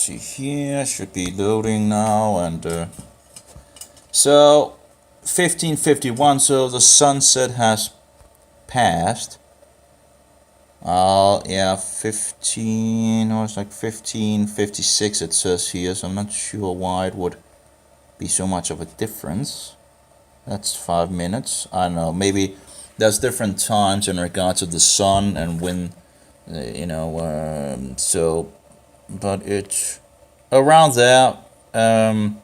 see here, should be loading now, and so 1551, so the sunset has passed. Yeah, 15, or it's like 1556 it says here, so I'm not sure why it would be so much of a difference. That's 5 minutes. I don't know, maybe there's different times in regards to the sun and when, so, but it's around there. I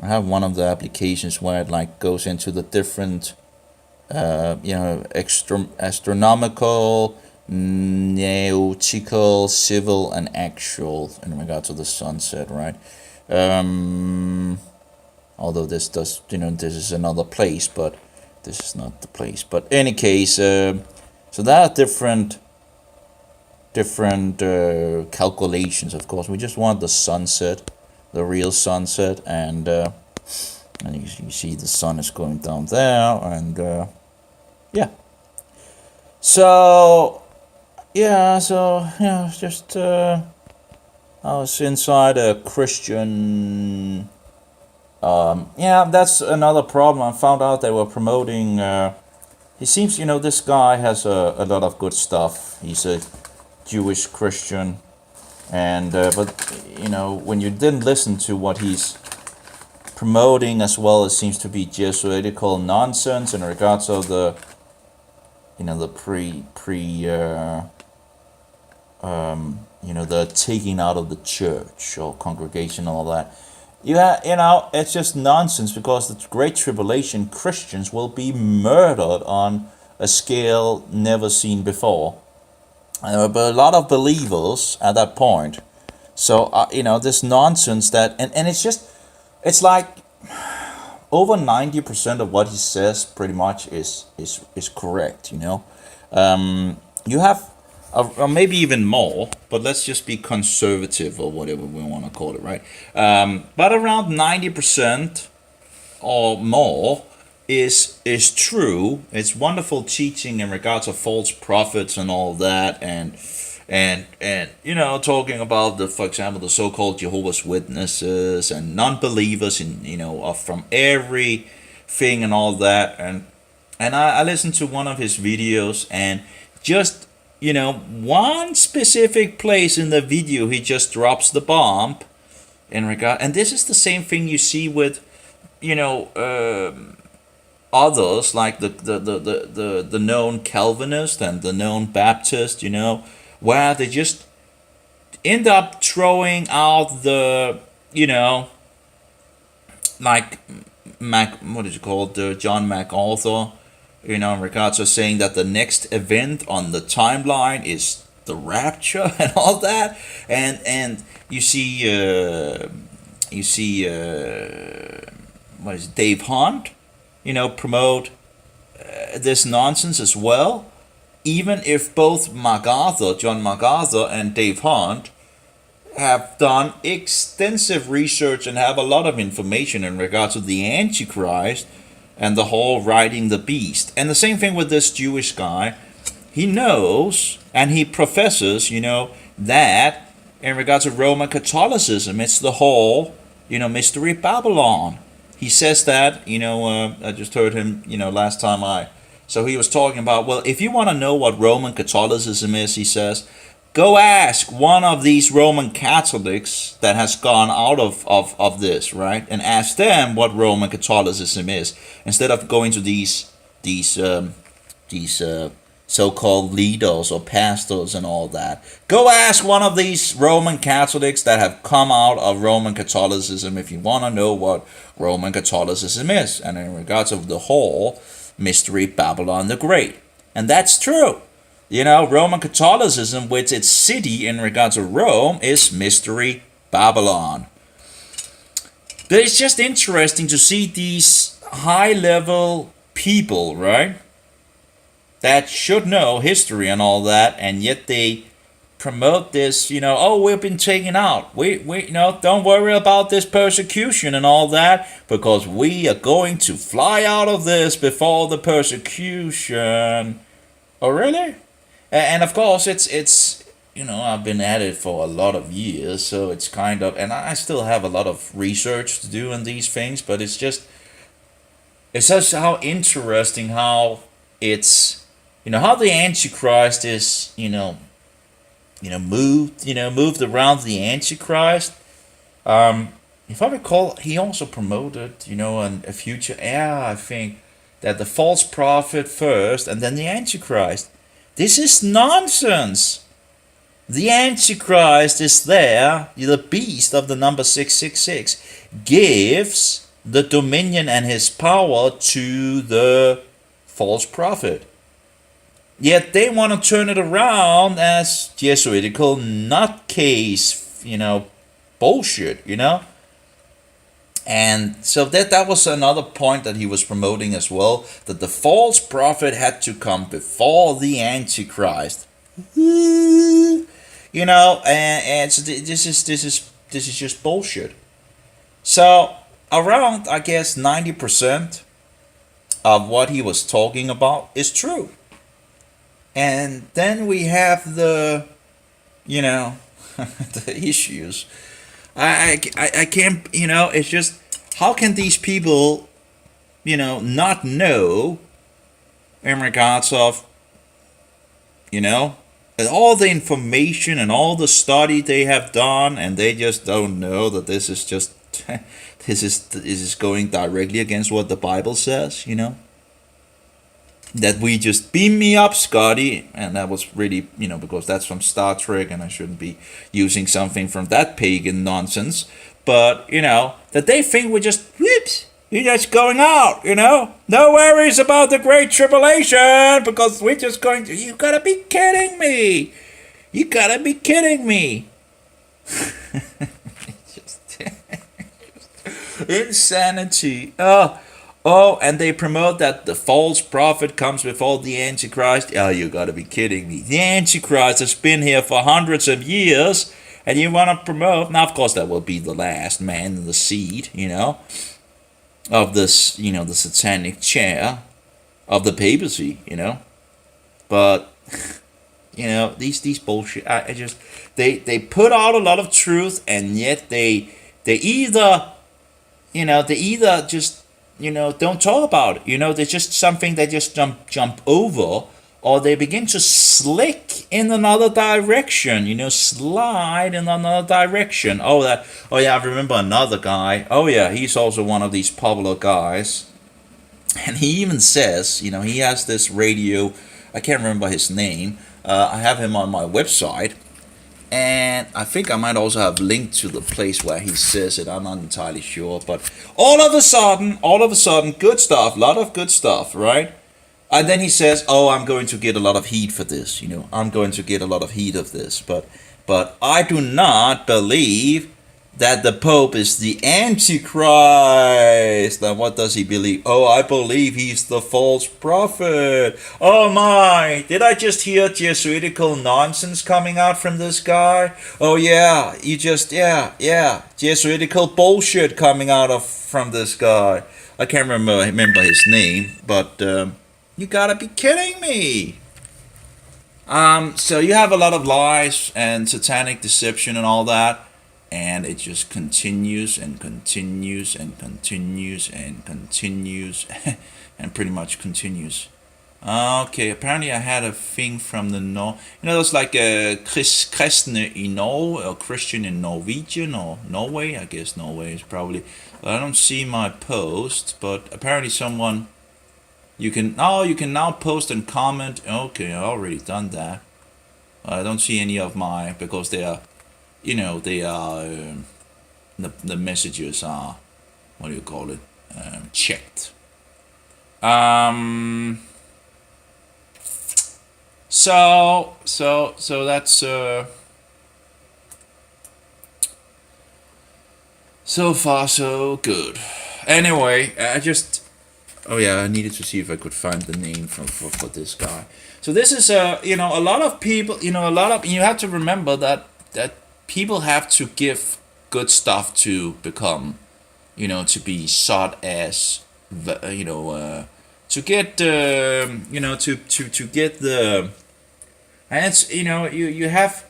have one of the applications where it like goes into the different, astronomical, nautical, civil, and actual in regard to the sunset, right? Although this does, this is another place, but this is not the place. But any case, so there are different calculations. Of course, we just want the sunset, the real sunset, and you see the sun is going down there, and yeah. So just I was inside a Christian. That's another problem. I found out they were promoting. He seems, this guy has a lot of good stuff. He's a Jewish Christian, and but when you didn't listen to what he's promoting, as well, it seems to be Jesuitical nonsense in regards of the the the taking out of the church or congregation, all that. It's just nonsense, because the Great Tribulation, Christians will be murdered on a scale never seen before. But a lot of believers at that point. So, this nonsense that, and it's like over 90% of what he says pretty much is correct, You have, or maybe even more, but let's just be conservative, or whatever we want to call it, right? But around 90% or more is true. It's wonderful teaching in regards of false prophets and all that, and talking about for example, the so-called Jehovah's Witnesses and non-believers, from everything and all that, and I listened to one of his videos, and just one specific place in the video, he just drops the bomb in regard, and this is the same thing you see with others, like the known Calvinist and the known Baptist, where they just end up throwing out the like John MacArthur, in regards to saying that the next event on the timeline is the rapture and all that, and you see what is it, Dave Hunt, promote this nonsense as well, even if both John MacArthur and Dave Hunt have done extensive research and have a lot of information in regards to the Antichrist and the whole riding the beast. And the same thing with this Jewish guy. He knows and he professes, that in regards to Roman Catholicism, it's the whole, mystery Babylon. He says that, I just heard him, last time so he was talking about, well, if you want to know what Roman Catholicism is, he says, go ask one of these Roman Catholics that has gone out of this, right? And ask them what Roman Catholicism is, instead of going to these so-called leaders or pastors and all that. Go ask one of these Roman Catholics that have come out of Roman Catholicism if you want to know what Roman Catholicism is, and in regards of the whole mystery Babylon the Great. And that's true. Roman Catholicism, with its city in regards to Rome, is mystery Babylon. But it's just interesting to see these high-level people, right, that should know history and all that, and yet they promote this, we've been taken out. We don't worry about this persecution and all that, because we are going to fly out of this before the persecution. Oh, really? And of course, it's I've been at it for a lot of years, so it's kind of, and I still have a lot of research to do on these things, but it's just how interesting how it's, how the Antichrist is, moved around the Antichrist. If I recall, he also promoted, a future era, I think, that the false prophet first and then the Antichrist. This is nonsense. The Antichrist is there, the beast of the number 666, gives the dominion and his power to the false prophet. Yet they want to turn it around as Jesuitical nutcase, bullshit, And so that was another point that he was promoting as well, that the false prophet had to come before the Antichrist. And so this is just bullshit. So around, I guess, 90% of what he was talking about is true. And then we have the issues. I can't, it's just, how can these people, not know in regards of, all the information and all the study they have done, and they just don't know that this is just, this is going directly against what the Bible says, That we just beam me up, Scotty, and that was really, because that's from Star Trek, and I shouldn't be using something from that pagan nonsense, but, that they think we're just, whoops, you're just going out, no worries about the Great Tribulation, because we're just going to, you gotta be kidding me, just insanity. Oh, and they promote that the false prophet comes before the Antichrist. Oh, you gotta be kidding me. The Antichrist has been here for hundreds of years, and you wanna promote... Now, of course, that will be the last man in the seat, of this, the satanic chair of the papacy, But, these bullshit... I just... They put out a lot of truth, and yet they either just... don't talk about it. There's just something they just jump over, or they begin to slick in another direction. Slide in another direction. Oh yeah, I remember another guy. Oh yeah, he's also one of these popular guys, and he even says, he has this radio. I can't remember his name. I have him on my website. And I think I might also have linked to the place where he says it. I'm not entirely sure. But all of a sudden, good stuff. A lot of good stuff, right? And then he says, oh, I'm going to get a lot of heat for this. I'm going to get a lot of heat of this. But I do not believe that the Pope is the Antichrist. Now, what does he believe? Oh, I believe he's the false prophet. Oh my, did I just hear Jesuitical nonsense coming out from this guy? Oh yeah, Jesuitical bullshit coming out from this guy. I can't remember his name, but you gotta be kidding me. So you have a lot of lies and satanic deception and all that. And it just continues and continues and continues and continues and pretty much continues. Okay, apparently I had a thing from the there's like a kristne in Norway, or Christian in Norwegian or Norway. I guess Norway is probably. I don't see my post, but apparently someone. You can now post and comment. Okay, I already done that. I don't see any of my, because they are. They are, the messages are, what do you call it, checked. So that's, so far so good. Anyway, I needed to see if I could find the name for this guy. So this is, a lot of people, you have to remember that people have to give good stuff to become, to be sought as, to get, to get the, and it's, you have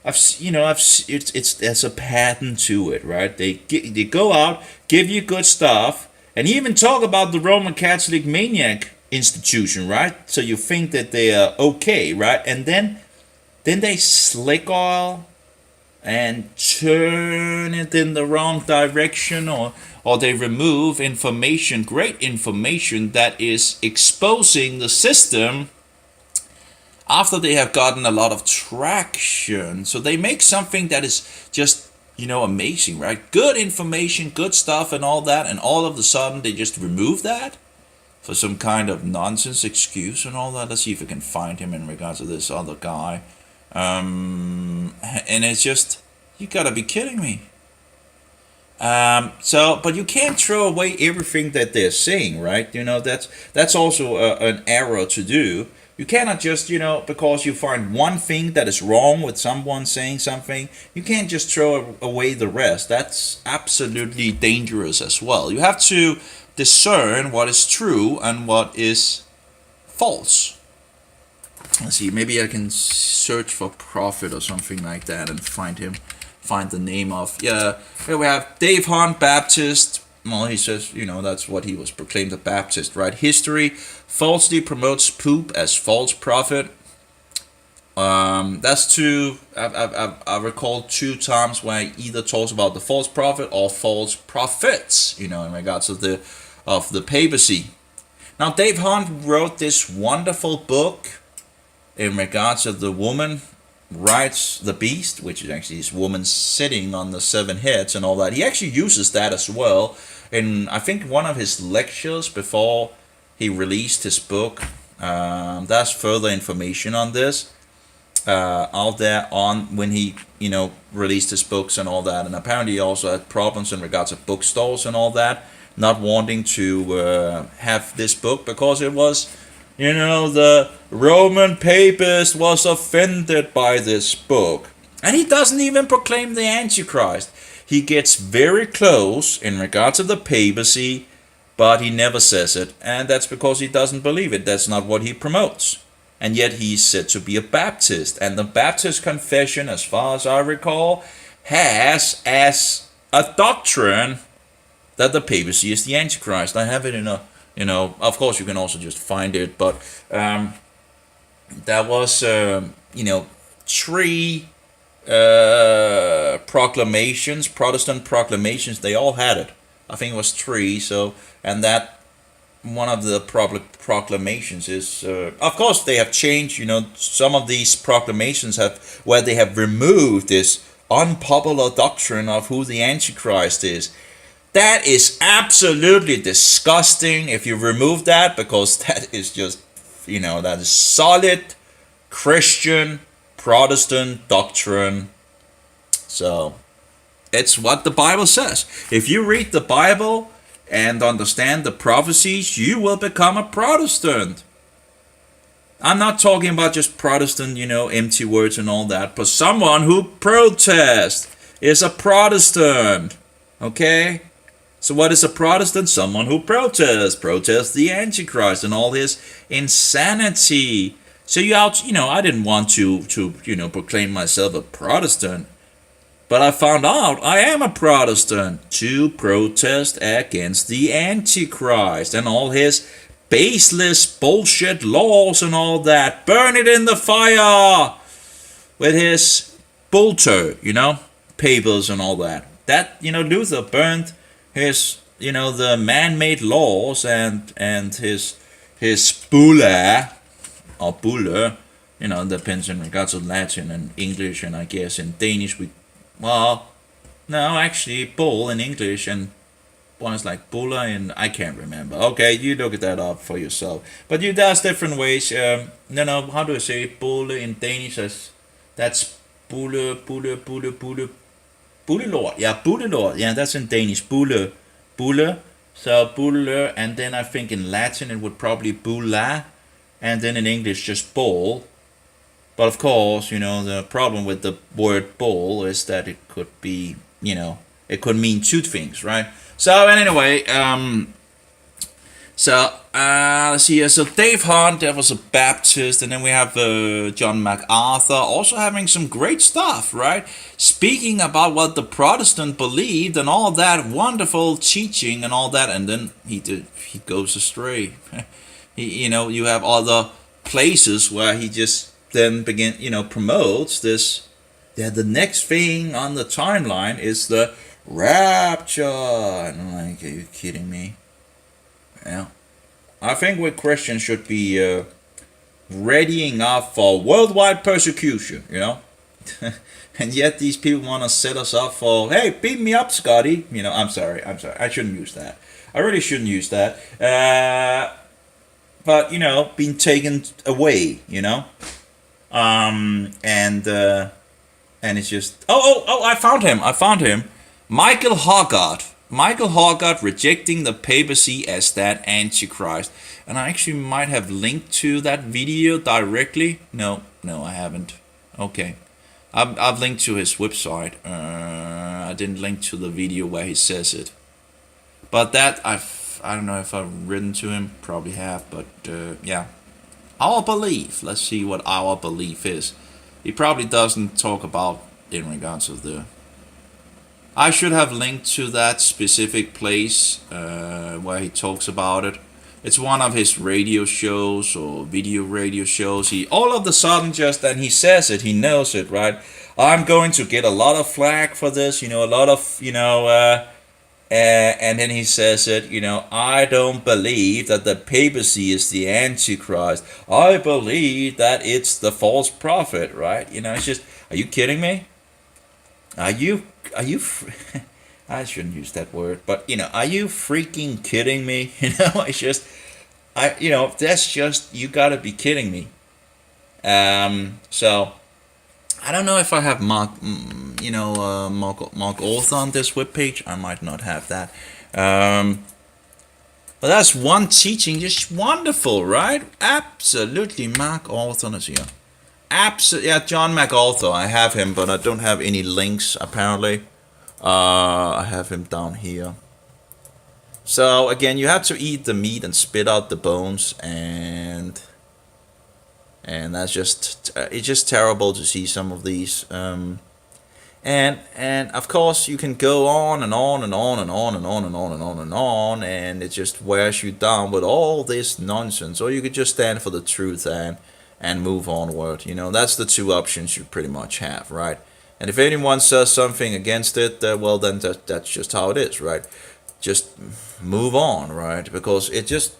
it's there's a pattern to it, right? They go out, give you good stuff, and even talk about the Roman Catholic maniac institution, right? So you think that they are okay, right? And then they slick oil and turn it in the wrong direction, or they remove information, great information that is exposing the system after they have gotten a lot of traction. So they make something that is just, amazing, right? Good information, good stuff and all that, and all of a sudden they just remove that for some kind of nonsense excuse and all that. Let's see if we can find him in regards to this other guy. And it's just, you gotta be kidding me. But you can't throw away everything that they're saying, right? That's also an error to do. You cannot just, because you find one thing that is wrong with someone saying something, you can't just throw away the rest. That's absolutely dangerous as well. You have to discern what is true and what is false. Let's see, maybe I can search for prophet or something like that and find the name of. Yeah, here we have Dave Hunt, Baptist. Well, he says, that's what he was proclaimed, a Baptist, right? History falsely promotes poop as false prophet. That's two. I recall 2 times where he either talks about the false prophet or false prophets, in regards of the papacy. Now, Dave Hunt wrote this wonderful book in regards of the woman rides the beast, which is actually this woman sitting on the 7 heads and all that. He actually uses that as well in, I think, one of his lectures before he released his book. That's further information on this out there on when he, released his books and all that. And apparently he also had problems in regards of bookstores and all that, not wanting to have this book because it was, the Roman papist was offended by this book. And he doesn't even proclaim the Antichrist. He gets very close in regards to the papacy, but he never says it. And that's because he doesn't believe it. That's not what he promotes. And yet he's said to be a Baptist. And the Baptist confession, as far as I recall, has as a doctrine that the papacy is the Antichrist. I have it in a, of course you can also just find it, but there was, 3 proclamations, Protestant proclamations. They all had it. I think it was 3. So, and that one of the proclamations is, of course, they have changed. Some of these proclamations where they have removed this unpopular doctrine of who the Antichrist is. That is absolutely disgusting if you remove that, because that is just, that is solid Christian Protestant doctrine. So it's what the Bible says. If you read the Bible and understand the prophecies, you will become a Protestant. I'm not talking about just Protestant, empty words and all that, but someone who protests is a Protestant. Okay? So what is a Protestant? Someone who protests the Antichrist and all his insanity. So I didn't want to proclaim myself a Protestant, but I found out I am a Protestant to protest against the Antichrist and all his baseless bullshit laws and all that. Burn it in the fire with his bullter, papers and all that. That, Luther burned his, the man-made laws and his bulla, or buller, depends in regards to Latin and English, and I guess in Danish bull in English, and one is like bulla, and I can't remember. Okay, you look at that up for yourself. But there's different ways. How do I say bull in Danish? That's bulle, Bullelord. Yeah, Bullelord. Yeah, that's in Danish. Bulle. So Bulle, and then I think in Latin it would probably bulla, and then in English just bull. But of course, the problem with the word bull is that it could be, it could mean 2 things, right? So anyway, So let's see here. So Dave Hunt, that was a Baptist, and then we have John MacArthur, also having some great stuff, right? Speaking about what the Protestant believed and all that wonderful teaching and all that, and then he goes astray. You have other places where he just then promotes this. Yeah, the next thing on the timeline is the rapture. And I'm like, are you kidding me? Yeah. I think we Christians should be readying up for worldwide persecution, and yet these people want to set us up for, hey, beat me up, Scotty. I'm sorry. I shouldn't use that. I really shouldn't use that. But, being taken away, and it's just, I found him. Michael Hoggart rejecting the papacy as that antichrist. And I actually might have linked to that video directly. No, I haven't. Okay. I've linked to his website. I didn't link to the video where he says it. But that, I don't know if I've written to him. Probably have, but yeah. Our belief. Let's see what our belief is. He probably doesn't talk about in regards of the... I should have linked to that specific place where he talks about it. It's one of his radio shows or video radio shows. He all of a sudden and he says it, he knows it, right? I'm going to get a lot of flack for this, a lot of, and then he says it, I don't believe that the papacy is the Antichrist. I believe that it's the false prophet, right? It's just, are you kidding me? Are you I shouldn't use that word, but are you freaking kidding me? It's just, that's just, you gotta be kidding me. So I don't know if I have Mark Author on this webpage. I might not have that. But that's one teaching, just wonderful, right? Absolutely, Mark Author is here. Absolutely, yeah, John MacArthur. I have him, but I don't have any links apparently. I have him down here. So again, you have to eat the meat and spit out the bones, and that's just it's just terrible to see some of these. And of course you can go on and on and on and on and on and on and on and on, and it just wears you down with all this nonsense. Or you could just stand for the truth and move onward. That's the two options you pretty much have, right? And if anyone says something against it, well, then that's just how it is, right? Just move on, right? Because it just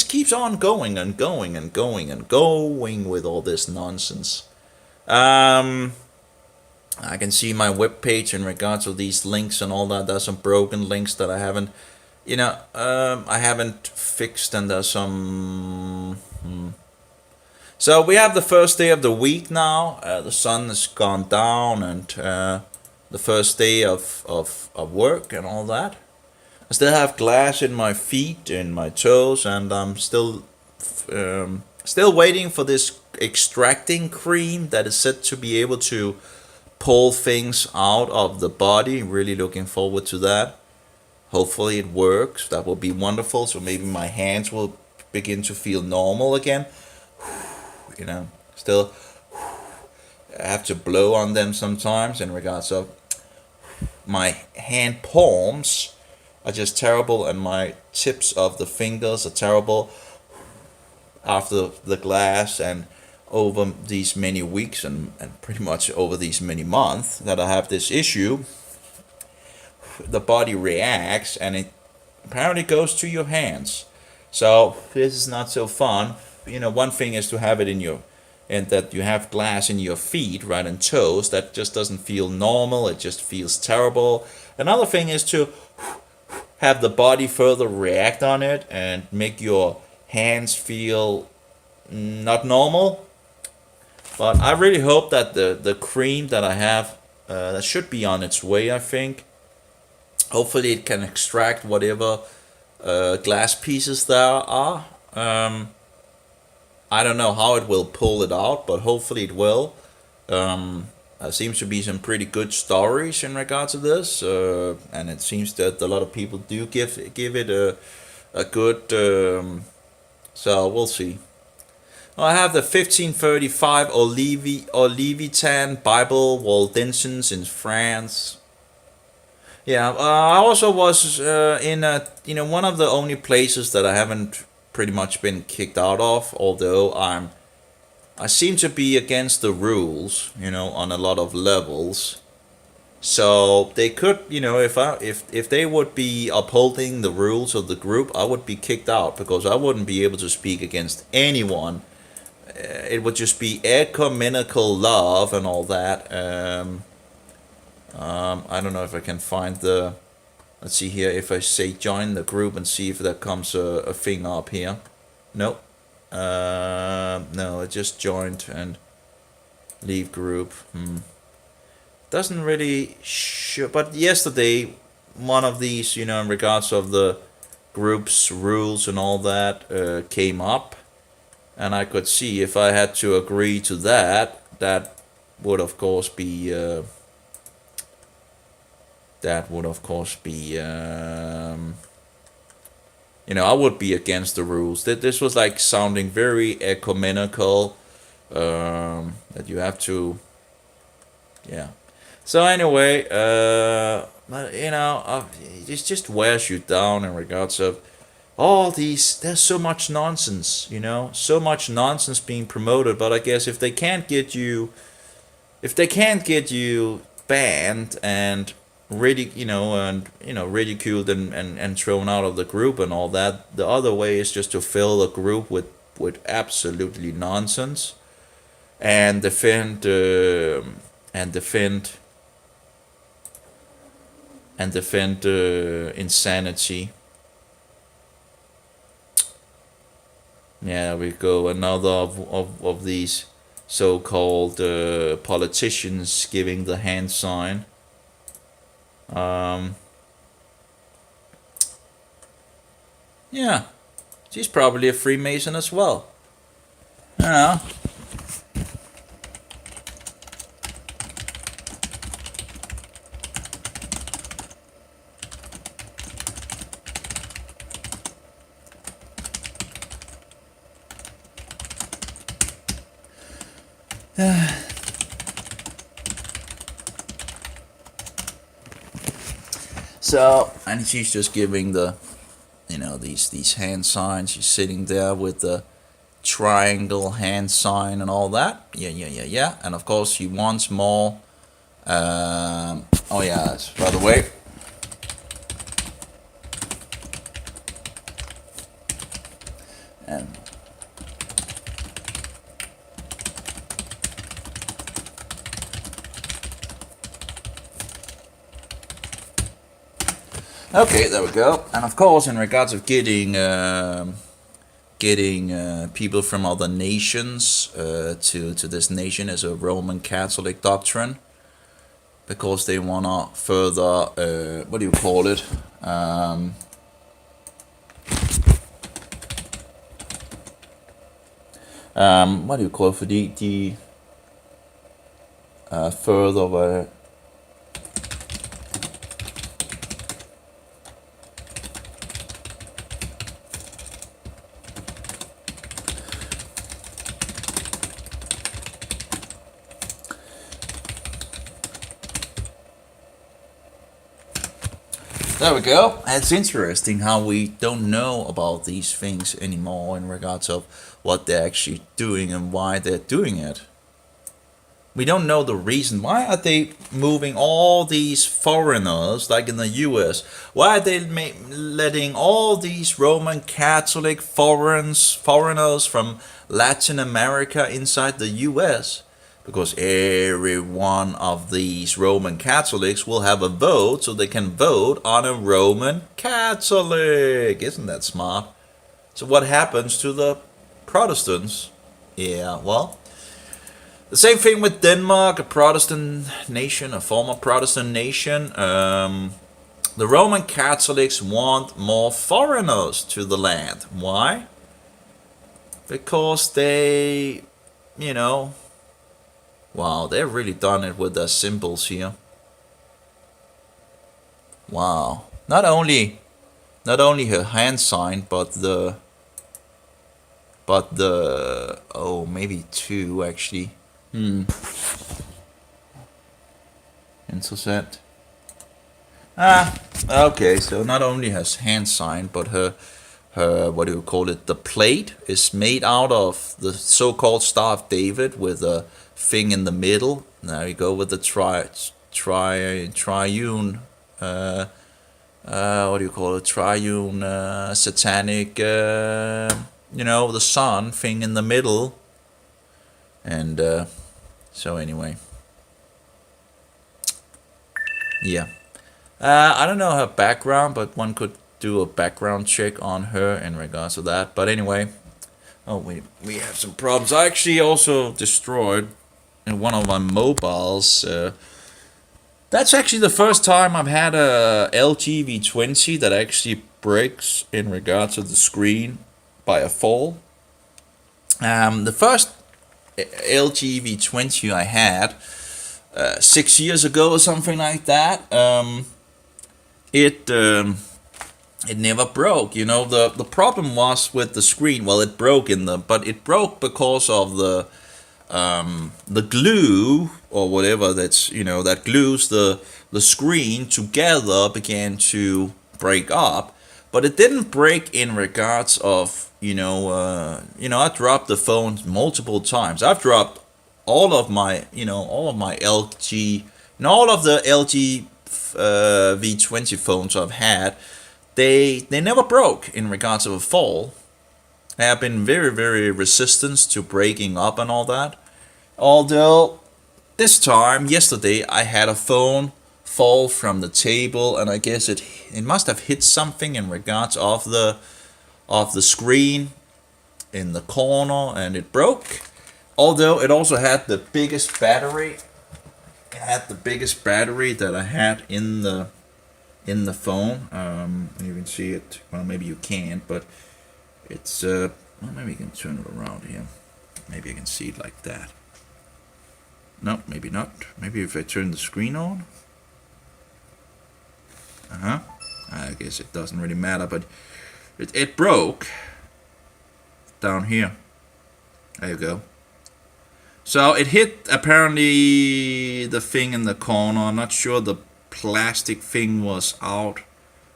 keeps on going and going and going and going with all this nonsense. I can see my webpage in regards to these links and all that. There's some broken links that I haven't fixed, and there's some... So we have the first day of the week now. The sun has gone down, and the first day of work and all that. I still have glass in my feet and my toes, and I'm still waiting for this extracting cream that is said to be able to pull things out of the body. Really looking forward to that. Hopefully it works. That will be wonderful. So maybe my hands will begin to feel normal again. Still I have to blow on them sometimes in regards of my hand palms are just terrible, and my tips of the fingers are terrible after the glass, and over these many weeks and pretty much over these many months that I have this issue, the body reacts and it apparently goes to your hands. So this is not so fun. One thing is to have it and that you have glass in your feet, right, and toes. That just doesn't feel normal. It just feels terrible. Another thing is to have the body further react on it and make your hands feel not normal. But I really hope that the cream that I have, that should be on its way, I think. Hopefully it can extract whatever glass pieces there are. I don't know how it will pull it out, but hopefully it will. There seems to be some pretty good stories in regards to this, and it seems that a lot of people do give it a good. So we'll see. I have the 1535 Olivetan Bible Waldensians in France. Yeah, I also was in one of the only places that I haven't pretty much been kicked out of. Although I seem to be against the rules, on a lot of levels. So they could, if they would be upholding the rules of the group, I would be kicked out because I wouldn't be able to speak against anyone. It would just be ecumenical love and all that. I don't know if I can find the. Let's see here. If I say join the group and see if there comes a thing up here. Nope. No, it just joined and leave group. Doesn't really show. But yesterday, one of these, in regards of the group's rules and all that, came up, and I could see if I had to agree to that, that would of course be. I would be against the rules. That this was like sounding very ecumenical. That you have to. Yeah. So anyway, it just wears you down in regards of all these. There's so much nonsense, so much nonsense being promoted. But I guess if they can't get you banned and ridiculed and thrown out of the group and all that, the other way is just to fill the group with absolutely nonsense and defend insanity. Yeah, we go another of these so-called politicians giving the hand sign. Yeah, she's probably a Freemason as well. Yeah. So, and she's just giving the, these hand signs. She's sitting there with the triangle hand sign and all that. Yeah. And of course, she wants more. Oh yeah, by the way. And okay, there we go. And of course, in regards of getting people from other nations to this nation is a Roman Catholic doctrine, because they wanna further what do you call it? What do you call it for the further. There we go. It's interesting how we don't know about these things anymore in regards of what they're actually doing and why they're doing it. We don't know the reason. Why are they moving all these foreigners, like in the US? Why are they letting all these Roman Catholic foreigners from Latin America inside the US? Because every one of these Roman Catholics will have a vote, so they can vote on a Roman Catholic. Isn't that smart? So what happens to the Protestants? Yeah, well, the same thing with Denmark, a Protestant nation, a former Protestant nation. The Roman Catholics want more foreigners to the land. Why? Because they, wow, they've really done it with their symbols here. Wow. Not only not only her hand sign, but the oh, maybe two actually. Interessant. Okay, so not only has hand sign, but her what do you call it? The plate is made out of the so-called Star of David with a thing in the middle. Now you go with the triune. What do you call it? Triune satanic. The sun thing in the middle. And so anyway, yeah. I don't know her background, but one could do a background check on her in regards to that. But anyway, oh, we have some problems. I actually also destroyed in one of my mobiles. That's actually the first time I've had a LG V20 that actually breaks in regards to the screen by a fall. The first LG V20 I had 6 years ago or something like that. It never broke. The problem was with the screen. Well, it broke but it broke because of the glue or whatever that glues the screen together began to break up. But it didn't break in regards of I dropped the phone multiple times. I've dropped all of my LG and all of the LG V20 phones I've had. They never broke in regards of a fall. They have been very, very resistant to breaking up and all that. Although this time, yesterday, I had a phone fall from the table, and I guess it must have hit something in regards of the screen in the corner, and it broke. Although it also had the biggest battery. It had the biggest battery that I had in the phone. You can see it. Well, maybe you can't, but it's well, maybe you can turn it around here. Maybe I can see it like that. No, maybe not. Maybe if I turn the screen on. I guess it doesn't really matter, but it broke down here. There you go. So it hit apparently the thing in the corner. I'm not sure the plastic thing was out.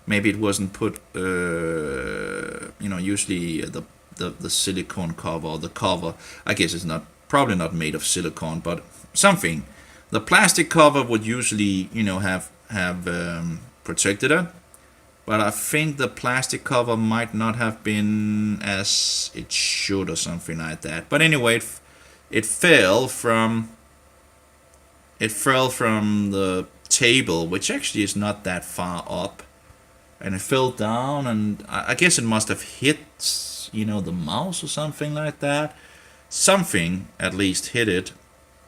Maybe it wasn't put. Usually the silicone cover or the cover. I guess it's probably not made of silicone, but something. The plastic cover would usually have protected it. But I think the plastic cover might not have been as it should or something like that. But anyway, it fell from the table, which actually is not that far up, and it fell down, and I guess it must have hit the mouse or something like that. Something at least hit it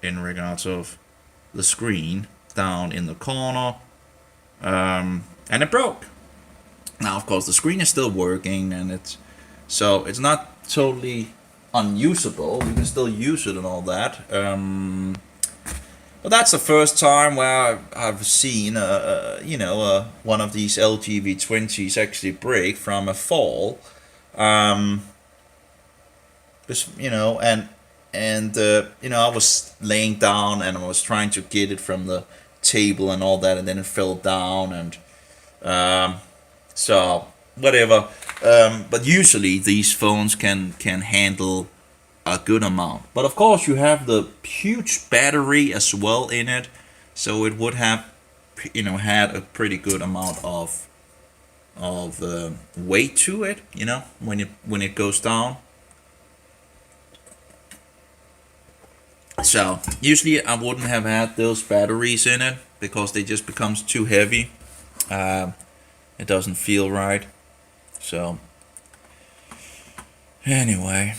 in regards of the screen down in the corner, and it broke. Now, of course, the screen is still working, and it's not totally unusable. You can still use it and all that. But that's the first time where I've seen one of these LG V20s actually break from a fall. I was laying down and I was trying to get it from the table and all that, and then it fell down, and so whatever. But usually these phones can handle a good amount. But of course you have the huge battery as well in it, so it would have had a pretty good amount of weight to it, when it goes down. So usually I wouldn't have had those batteries in it because they just becomes too heavy. It doesn't feel right. So anyway,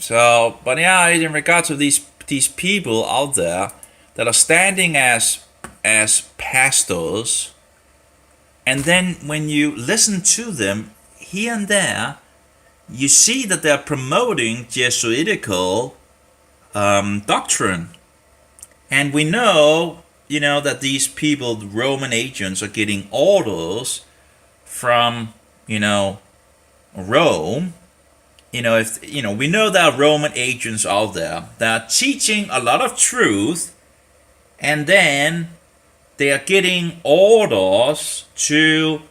but yeah, in regards to these people out there that are standing as pastors, and then when you listen to them here and there, you see that they're promoting Jesuitical doctrine, and we know that these people, the Roman agents, are getting orders from you know, Rome, if we know that Roman agents out there that are teaching a lot of truth, and then they are getting orders to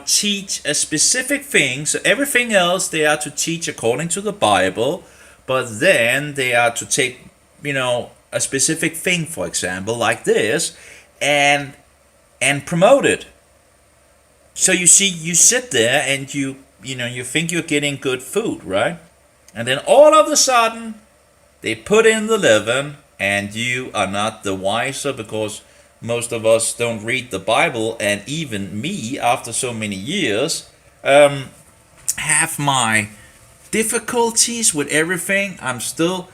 teach a specific thing. So everything else they are to teach according to the Bible, but then they are to take a specific thing, for example, like this, and promote it. So you see, you sit there and you think you're getting good food, right? And then all of a sudden they put in the leaven, and you are not the wiser, because most of us don't read the Bible, and even me, after so many years, have my difficulties with everything. I'm still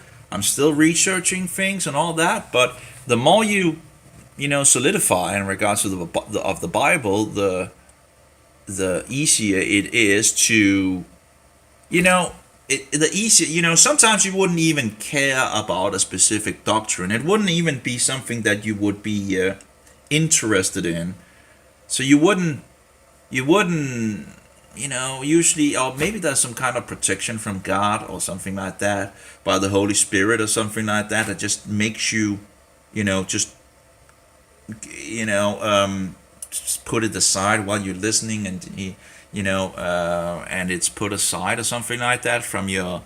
researching things and all that, but the more you solidify in regards to the Bible, the easier it is to the easier, sometimes you wouldn't even care about a specific doctrine. It wouldn't even be something that you would be interested in. So you wouldn't, usually, or maybe there's some kind of protection from God or something like that, by the Holy Spirit or something like that, that just makes you, just, just put it aside while you're listening, and and it's put aside or something like that from your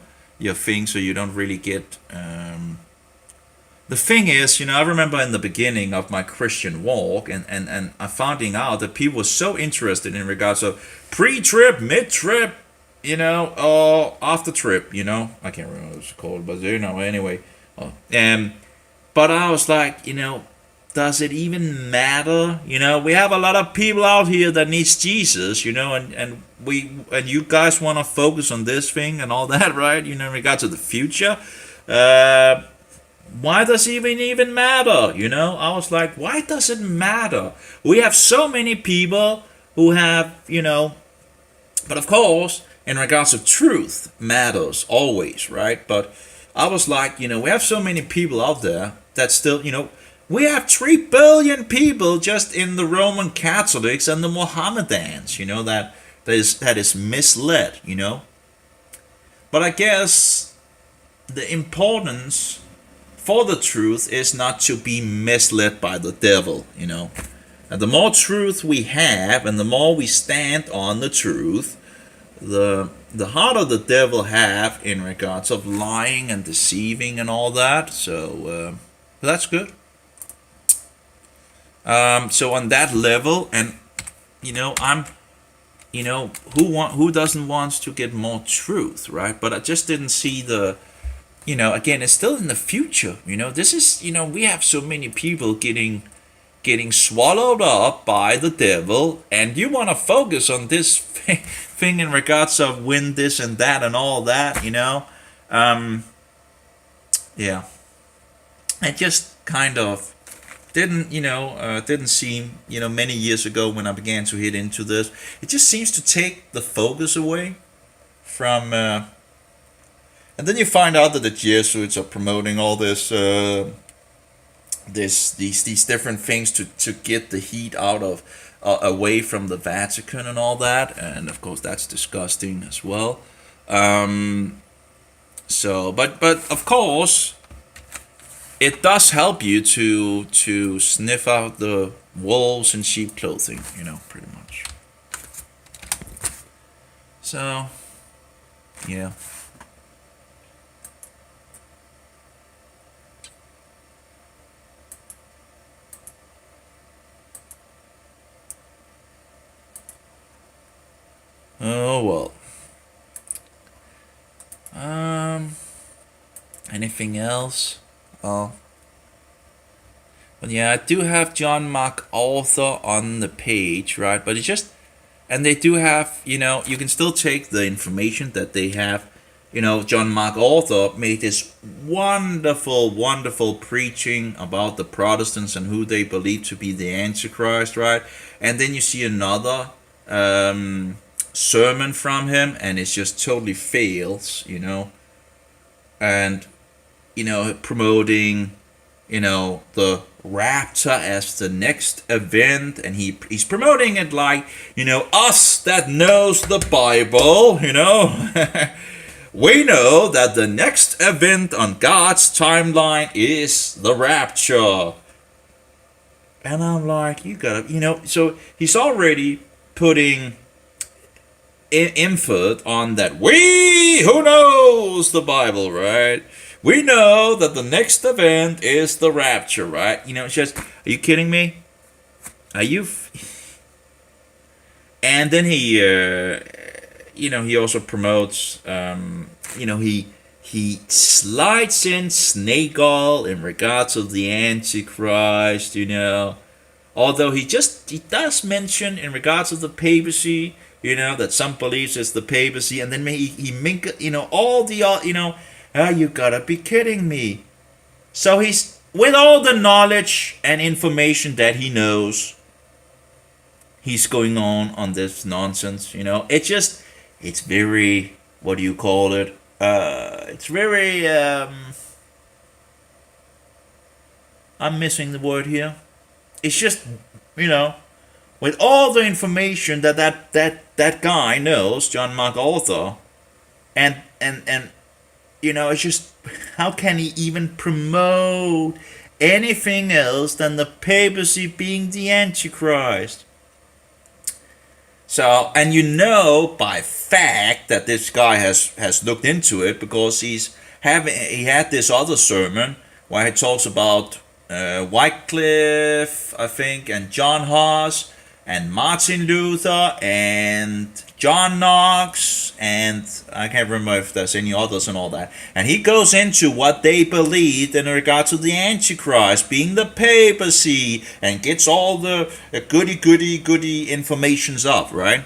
thing, so you don't really get. The thing is, I remember in the beginning of my Christian walk, and I finding out that people were so interested in regards of pre-trip, mid-trip, or after trip, I can't remember what it's called, but anyway. But I was like, does it even matter? We have a lot of people out here that needs Jesus, and you guys want to focus on this thing and all that, right? In regards to the future. Why does it even matter? I was like, why does it matter? We have so many people who have, but of course, in regards to truth matters always, right? But I was like, we have so many people out there that still, we have 3 billion people just in the Roman Catholics and the Mohammedans, that is misled, But I guess the importance for the truth is not to be misled by the devil, And the more truth we have, and the more we stand on the truth, the harder the devil have in regards of lying and deceiving and all that. So that's good. So on that level, and I'm, who doesn't want to get more truth, right? But I just didn't see the, again, it's still in the future. This is, we have so many people getting swallowed up by the devil, and you want to focus on this thing in regards of win this and that and all that, yeah. It just kind of didn't seem, many years ago when I began to hit into this, it just seems to take the focus away from, and then you find out that the Jesuits are promoting all this, these different things to get the heat out of, away from the Vatican and all that, and of course that's disgusting as well. So, but of course, it does help you to sniff out the wolves in sheep clothing, pretty much. So, yeah. Oh well. Anything else? Oh. But yeah, I do have John MacArthur on the page, right? But it's just, and they do have, you can still take the information that they have. John MacArthur made this wonderful, wonderful preaching about the Protestants and who they believe to be the Antichrist, right? And then you see another sermon from him, and it just totally fails, and promoting the rapture as the next event, and he's promoting it like, us that knows the Bible, we know that the next event on God's timeline is the rapture. And I'm like, you gotta, so he's already putting input on that. Who knows the Bible, right? We know that the next event is the rapture, right? It's just, are you kidding me? Are you? And then he, he also promotes, he slides in snake oil in regards of the Antichrist, Although he does mention in regards of the papacy, that some believes it's the papacy, and then he all the, you gotta be kidding me. So he's, with all the knowledge and information that he knows, he's going on this nonsense, it's very, what do you call it? It's very, I'm missing the word here. It's just, with all the information that guy knows, John MacArthur, and it's just, how can he even promote anything else than the papacy being the Antichrist? So, and by fact that this guy has looked into it, because he had this other sermon where he talks about Wycliffe, I think, and John Huss, and Martin Luther, and John Knox, and I can't remember if there's any others and all that. And he goes into what they believed in regard to the Antichrist being the papacy, and gets all the goody informations up, right?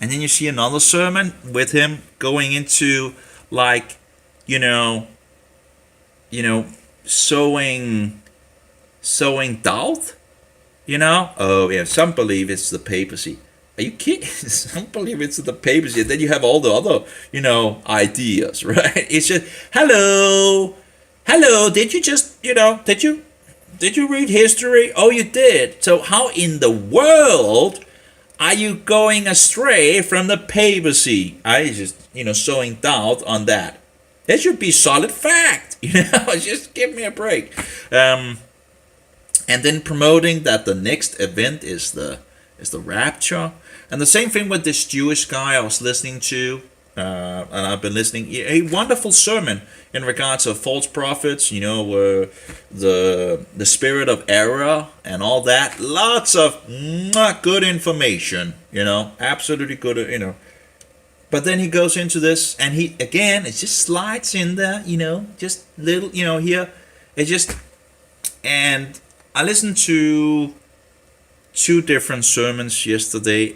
And then you see another sermon with him going into, like, sowing doubt. Oh yeah, some believe it's the papacy. Are you kidding? Some believe it's the papacy. And then you have all the other, ideas, right? It's just, hello, did you just, did you read history? Oh, you did. So how in the world are you going astray from the papacy? I just, sowing doubt on that. That should be solid fact, just give me a break. And then promoting that the next event is the rapture. And the same thing with this Jewish guy I was listening to, and I've been listening. A wonderful sermon in regards of false prophets, the spirit of error and all that. Lots of good information, absolutely good, But then he goes into this, and it just slides in there, just little, here. It just, and I listened to 2 different sermons yesterday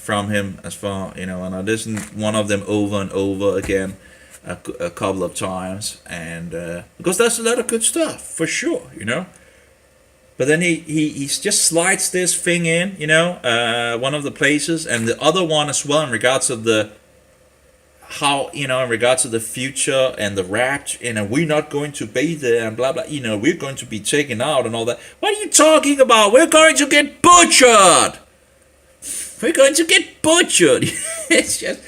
from him, as far, and I listened one of them over and over again a couple of times, and because that's a lot of good stuff for sure, But then he just slides this thing in, one of the places, and the other one as well in regards of in regards to the future and the rapture, we're not going to be there and blah blah, we're going to be taken out and all that. What are you talking about? We're going to get butchered. We're going to get butchered. It's just,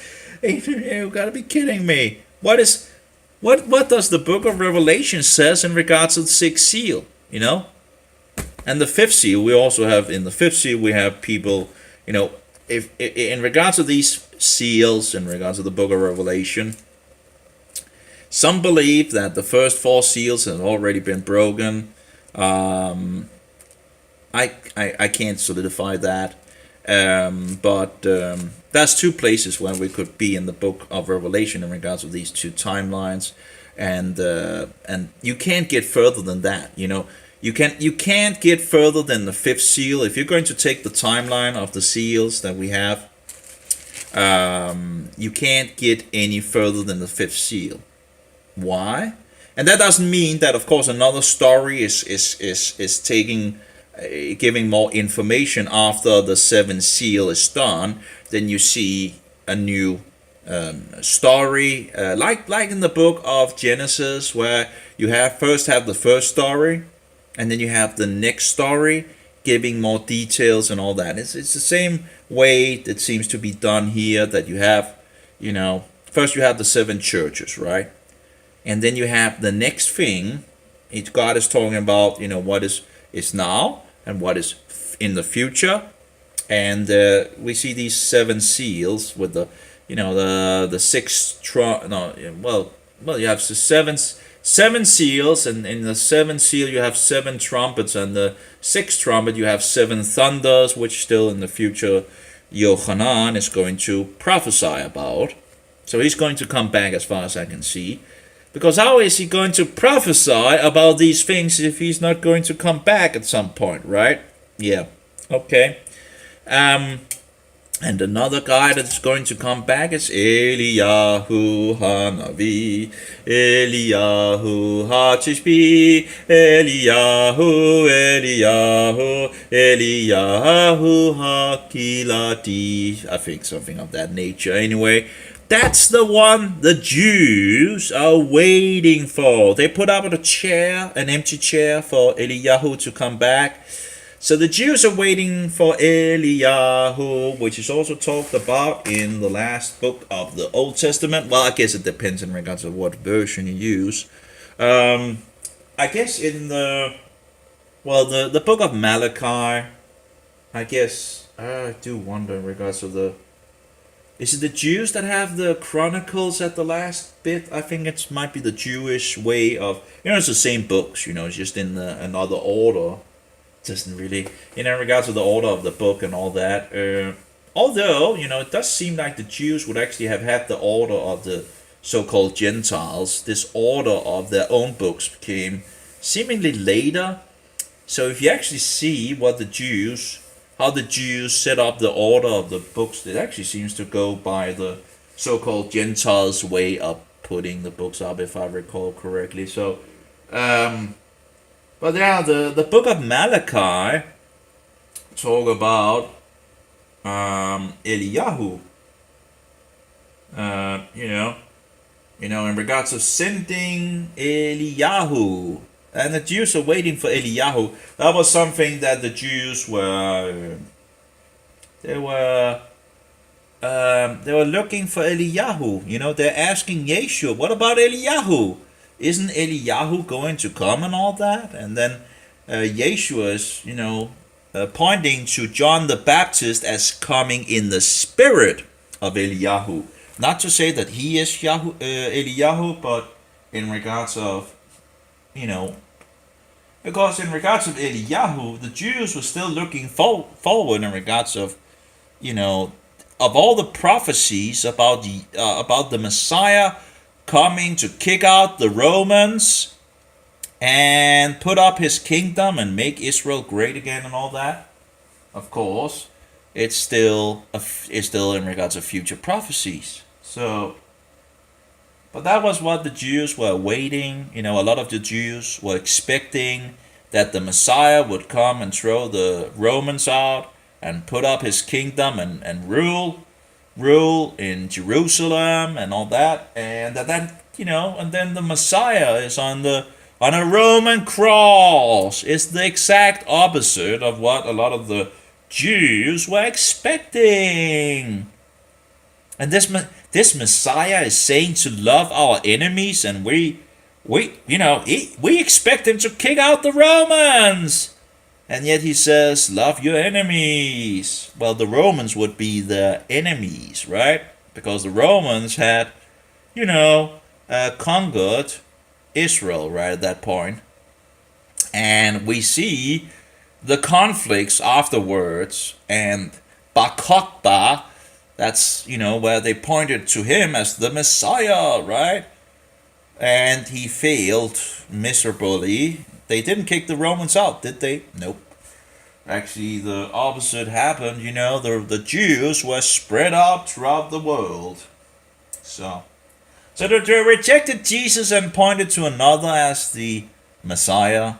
you gotta be kidding me. What does the book of Revelation says in regards to the 6th seal? And the 5th seal, we also have, in the 5th seal, we have people, if in regards to these seals, in regards to the book of Revelation, some believe that the first 4 seals have already been broken. I can't solidify that. But that's 2 places where we could be in the book of Revelation in regards to these 2 timelines. And you can't get further than that, You can't get further than the 5th seal. If you're going to take the timeline of the seals that we have, you can't get any further than the 5th seal. Why? And that doesn't mean that, of course, another story is taking, giving more information after the 7th seal is done. Then you see a new story, like in the book of Genesis, where you first have the first story. and then you have the next story giving more details and all that. It's the same way that seems to be done here, that you have, first you have the 7 churches, right? And then you have the next thing. God is talking about, what is now and what is in the future. And we see these 7 seals with the, the 6 you have seven seals, and in the 7th seal you have 7 trumpets, and the 6th trumpet you have 7 thunders, which still in the future Yohanan is going to prophesy about. So he's going to come back, as far as I can see. Because how is he going to prophesy about these things if he's not going to come back at some point, right? Yeah. Okay. And another guy that's going to come back is Eliyahu Hanavi, Eliyahu Hatishbi, Eliyahu, Eliyahu Hakilati. I think something of that nature. Anyway, that's the one the Jews are waiting for. They put up a chair, an empty chair, for Eliyahu to come back. So the Jews are waiting for Eliyahu, which is also talked about in the last book of the Old Testament. Well, I guess it depends in regards to what version you use. I guess in the book of Malachi, I guess, I do wonder in regards to is it the Jews that have the Chronicles at the last bit? I think it might be the Jewish way of, it's the same books, it's just in another order. Doesn't really, in regards to the order of the book and all that. Although, it does seem like the Jews would actually have had the order of the so-called Gentiles. This order of their own books came seemingly later. So if you actually see how the Jews set up the order of the books, it actually seems to go by the so-called Gentiles' way of putting the books up, if I recall correctly. So, but yeah, the book of Malachi talk about Eliyahu. In regards to sending Eliyahu, and the Jews are waiting for Eliyahu. That was something that the Jews were. They were looking for Eliyahu. They're asking Yeshua, "What about Eliyahu? Isn't Eliyahu going to come and all that?" And then Yeshua is, pointing to John the Baptist as coming in the spirit of Eliyahu. Not to say that he is Eliyahu, but in regards of, because in regards of Eliyahu, the Jews were still looking forward in regards of, of all the prophecies about the Messiah coming to kick out the Romans and put up his kingdom and make Israel great again and all that. Of course, it's still in regards of future prophecies. So, but that was what the Jews were waiting. A lot of the Jews were expecting that the Messiah would come and throw the Romans out and put up his kingdom and rule in Jerusalem and all that, and and then the Messiah is on a Roman cross. It's the exact opposite of what a lot of the Jews were expecting. And this Messiah is saying to love our enemies, and we expect him to kick out the Romans. And yet he says, love your enemies. Well, the Romans would be the enemies, right? Because the Romans had, conquered Israel right at that point. And we see the conflicts afterwards, and Bar Kokhba, that's, where they pointed to him as the Messiah, right? And he failed miserably. They didn't kick the Romans out, did they? Nope. Actually, the opposite happened. The Jews were spread out throughout the world. So they rejected Jesus and pointed to another as the Messiah,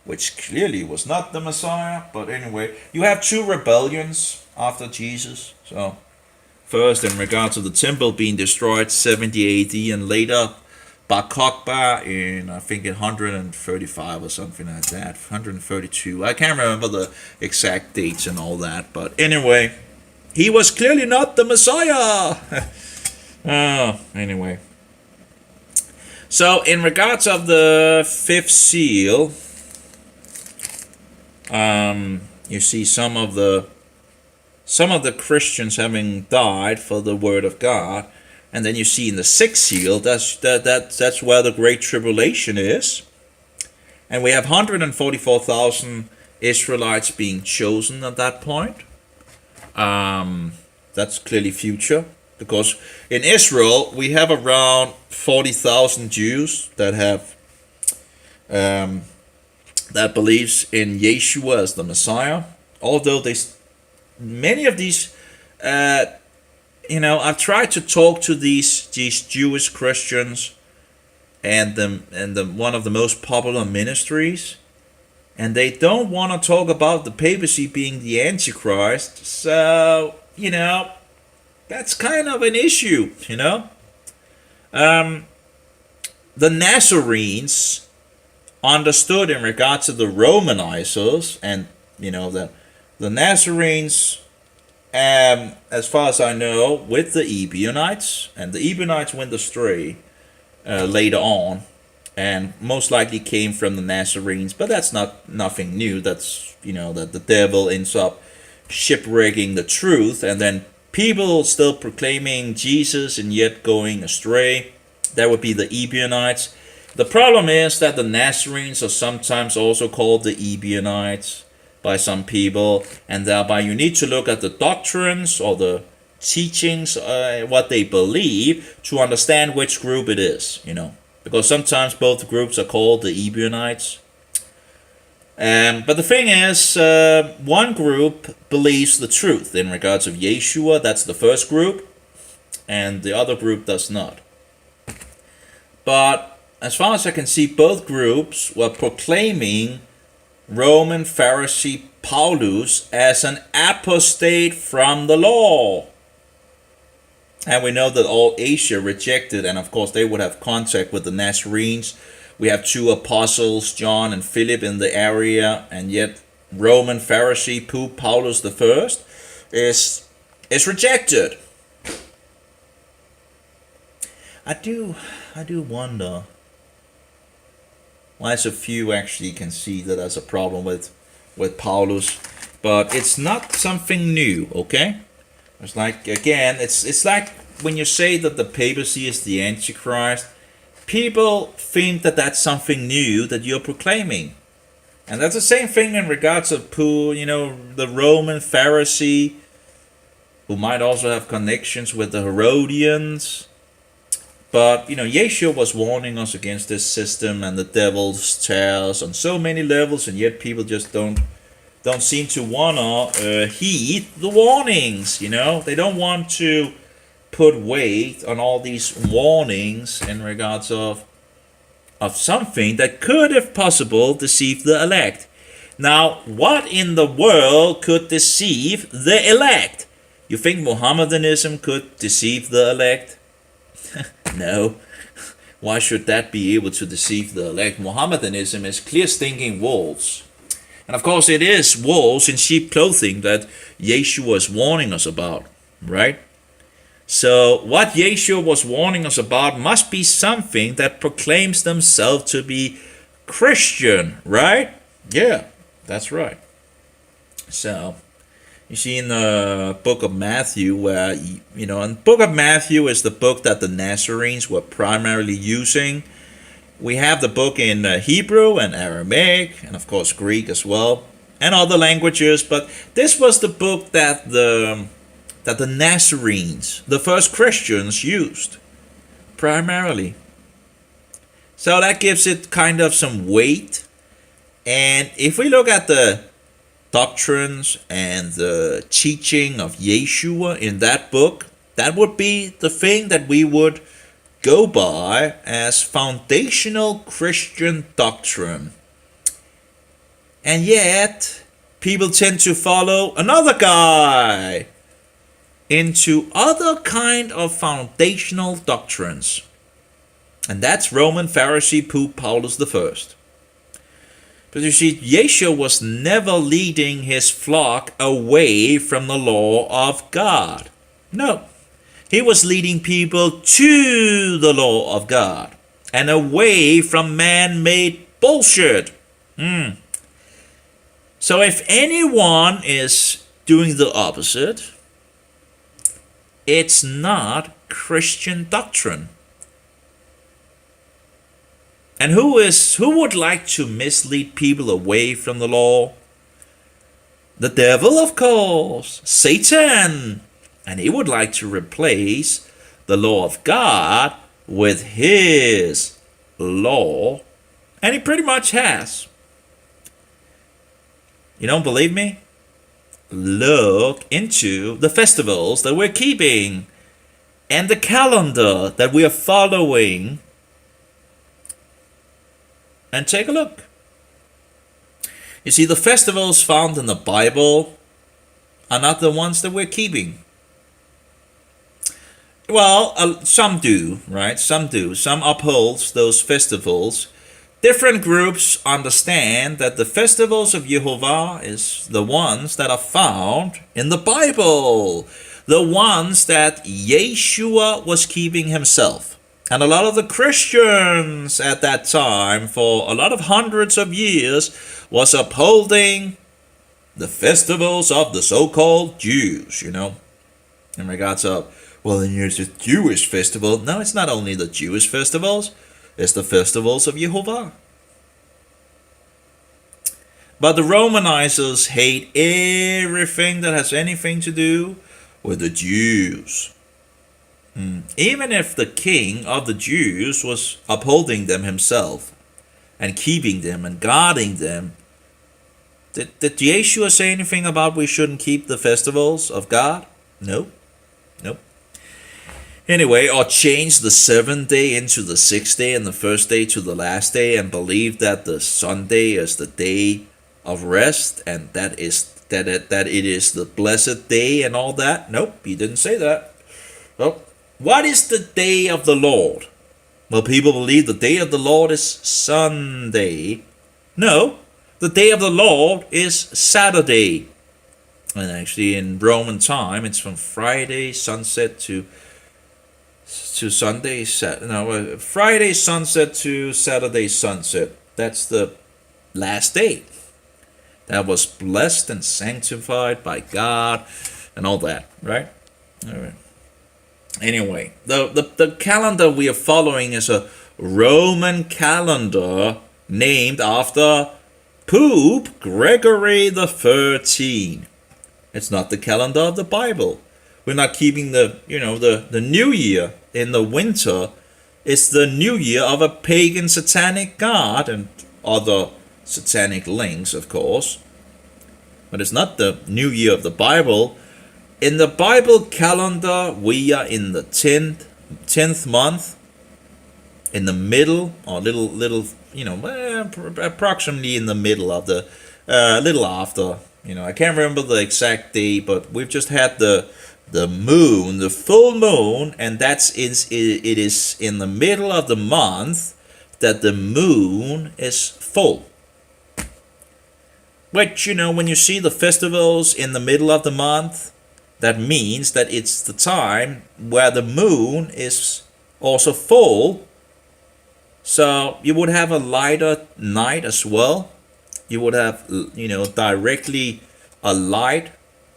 which clearly was not the Messiah. But anyway, you have 2 rebellions after Jesus. So first, in regards to the temple being destroyed 70 AD, and later Bar Kokhba in, I think, in 135 or something like that. 132. I can't remember the exact dates and all that. But anyway, he was clearly not the Messiah. Anyway. So in regards of the fifth seal, you see some of the Christians having died for the word of God, and then you see in the sixth seal that's where the great tribulation is, and we have 144,000 Israelites being chosen at that point. That's clearly future, because in Israel we have around 40,000 Jews that have that believes in Yeshua as the Messiah. Although many of these, I've tried to talk to these Jewish Christians, and one of the most popular ministries, and they don't want to talk about the papacy being the Antichrist. So that's kind of an issue. The Nazarenes understood in regards to the Romanizers, and the Nazarenes, as far as I know, with the Ebionites, and the Ebionites went astray later on, and most likely came from the Nazarenes, but that's nothing new. That's that the devil ends up shipwrecking the truth, and then people still proclaiming Jesus and yet going astray. That would be the Ebionites. The problem is that the Nazarenes are sometimes also called the Ebionites by some people, and thereby you need to look at the doctrines or the teachings, what they believe, to understand which group it is, because sometimes both groups are called the Ebionites. But the thing is, one group believes the truth in regards of Yeshua, that's the first group, and the other group does not. But as far as I can see, both groups were proclaiming Roman Pharisee Paulus as an apostate from the law. And we know that all Asia rejected, and of course they would have contact with the Nazarenes. We have two apostles, John and Philip, in the area, and yet Roman Pharisee Pope Paulus the First is rejected. I do wonder why so few actually can see that as a problem with Paulus, but it's not something new, okay? It's like, again, it's like when you say that the papacy is the Antichrist, people think that that's something new that you're proclaiming. And that's the same thing in regards of the Roman Pharisee, who might also have connections with the Herodians. But, Yeshua was warning us against this system and the devil's tares on so many levels, and yet people just don't seem to want to heed the warnings, They don't want to put weight on all these warnings in regards of something that could, if possible, deceive the elect. Now, what in the world could deceive the elect? You think Mohammedanism could deceive the elect? No. Why should that be able to deceive the elect? Mohammedanism is clear stinking wolves. And of course it is wolves in sheep clothing that Yeshua is warning us about, right? So what Yeshua was warning us about must be something that proclaims themselves to be Christian, right? Yeah, that's right. So you see in the book of Matthew where, and the book of Matthew is the book that the Nazarenes were primarily using. We have the book in Hebrew and Aramaic, and of course Greek as well, and other languages, but this was the book that the Nazarenes, the first Christians, used primarily. So that gives it kind of some weight. And if we look at the doctrines and the teaching of Yeshua in that book, that would be the thing that we would go by as foundational Christian doctrine. And yet, people tend to follow another guy into other kind of foundational doctrines. And that's Roman Pharisee Pope Paulus the First. But you see, Yeshua was never leading his flock away from the law of God. No, he was leading people to the law of God and away from man-made bullshit. So if anyone is doing the opposite, it's not Christian doctrine. And who would like to mislead people away from the law? The devil, of course, Satan. And he would like to replace the law of God with his law. And he pretty much has. You don't believe me? Look into the festivals that we're keeping and the calendar that we are following. And take a look. You see, the festivals found in the Bible are not the ones that we're keeping. Well, some do, right? Some do. Some upholds those festivals. Different groups understand that the festivals of Jehovah is the ones that are found in the Bible. The ones that Yeshua was keeping himself. And a lot of the Christians at that time, for a lot of hundreds of years, was upholding the festivals of the so-called Jews, in regards of, well, then here's a Jewish festival. No, it's not only the Jewish festivals, it's the festivals of Jehovah. But the Romanizers hate everything that has anything to do with the Jews. Even if the king of the Jews was upholding them himself and keeping them and guarding them, did Yeshua say anything about we shouldn't keep the festivals of God? Nope. Anyway, or change the 7th day into the 6th day and the first day to the last day and believe that the Sunday is the day of rest and that it is the blessed day and all that? Nope, he didn't say that. Well, what is the day of the Lord? Well, people believe the day of the Lord is Sunday. No, the day of the Lord is Saturday. And actually in Roman time, it's from Friday sunset to Sunday, Friday sunset to Saturday sunset. That's the last day. That was blessed and sanctified by God and all that, right? All right. Anyway, the calendar we are following is a Roman calendar named after Pope Gregory the 13th. It's not the calendar of the Bible. We're not keeping the New Year in the winter. It's the New Year of a pagan satanic god and other satanic links, of course. But it's not the New Year of the Bible. In the Bible calendar, we are in the 10th month, in the middle, or approximately in the middle of the, little after. I can't remember the exact day, but we've just had the moon, the full moon, and it is in the middle of the month that the moon is full. Which, when you see the festivals in the middle of the month, that means that it's the time where the moon is also full. So you would have a lighter night as well. You would have, directly a light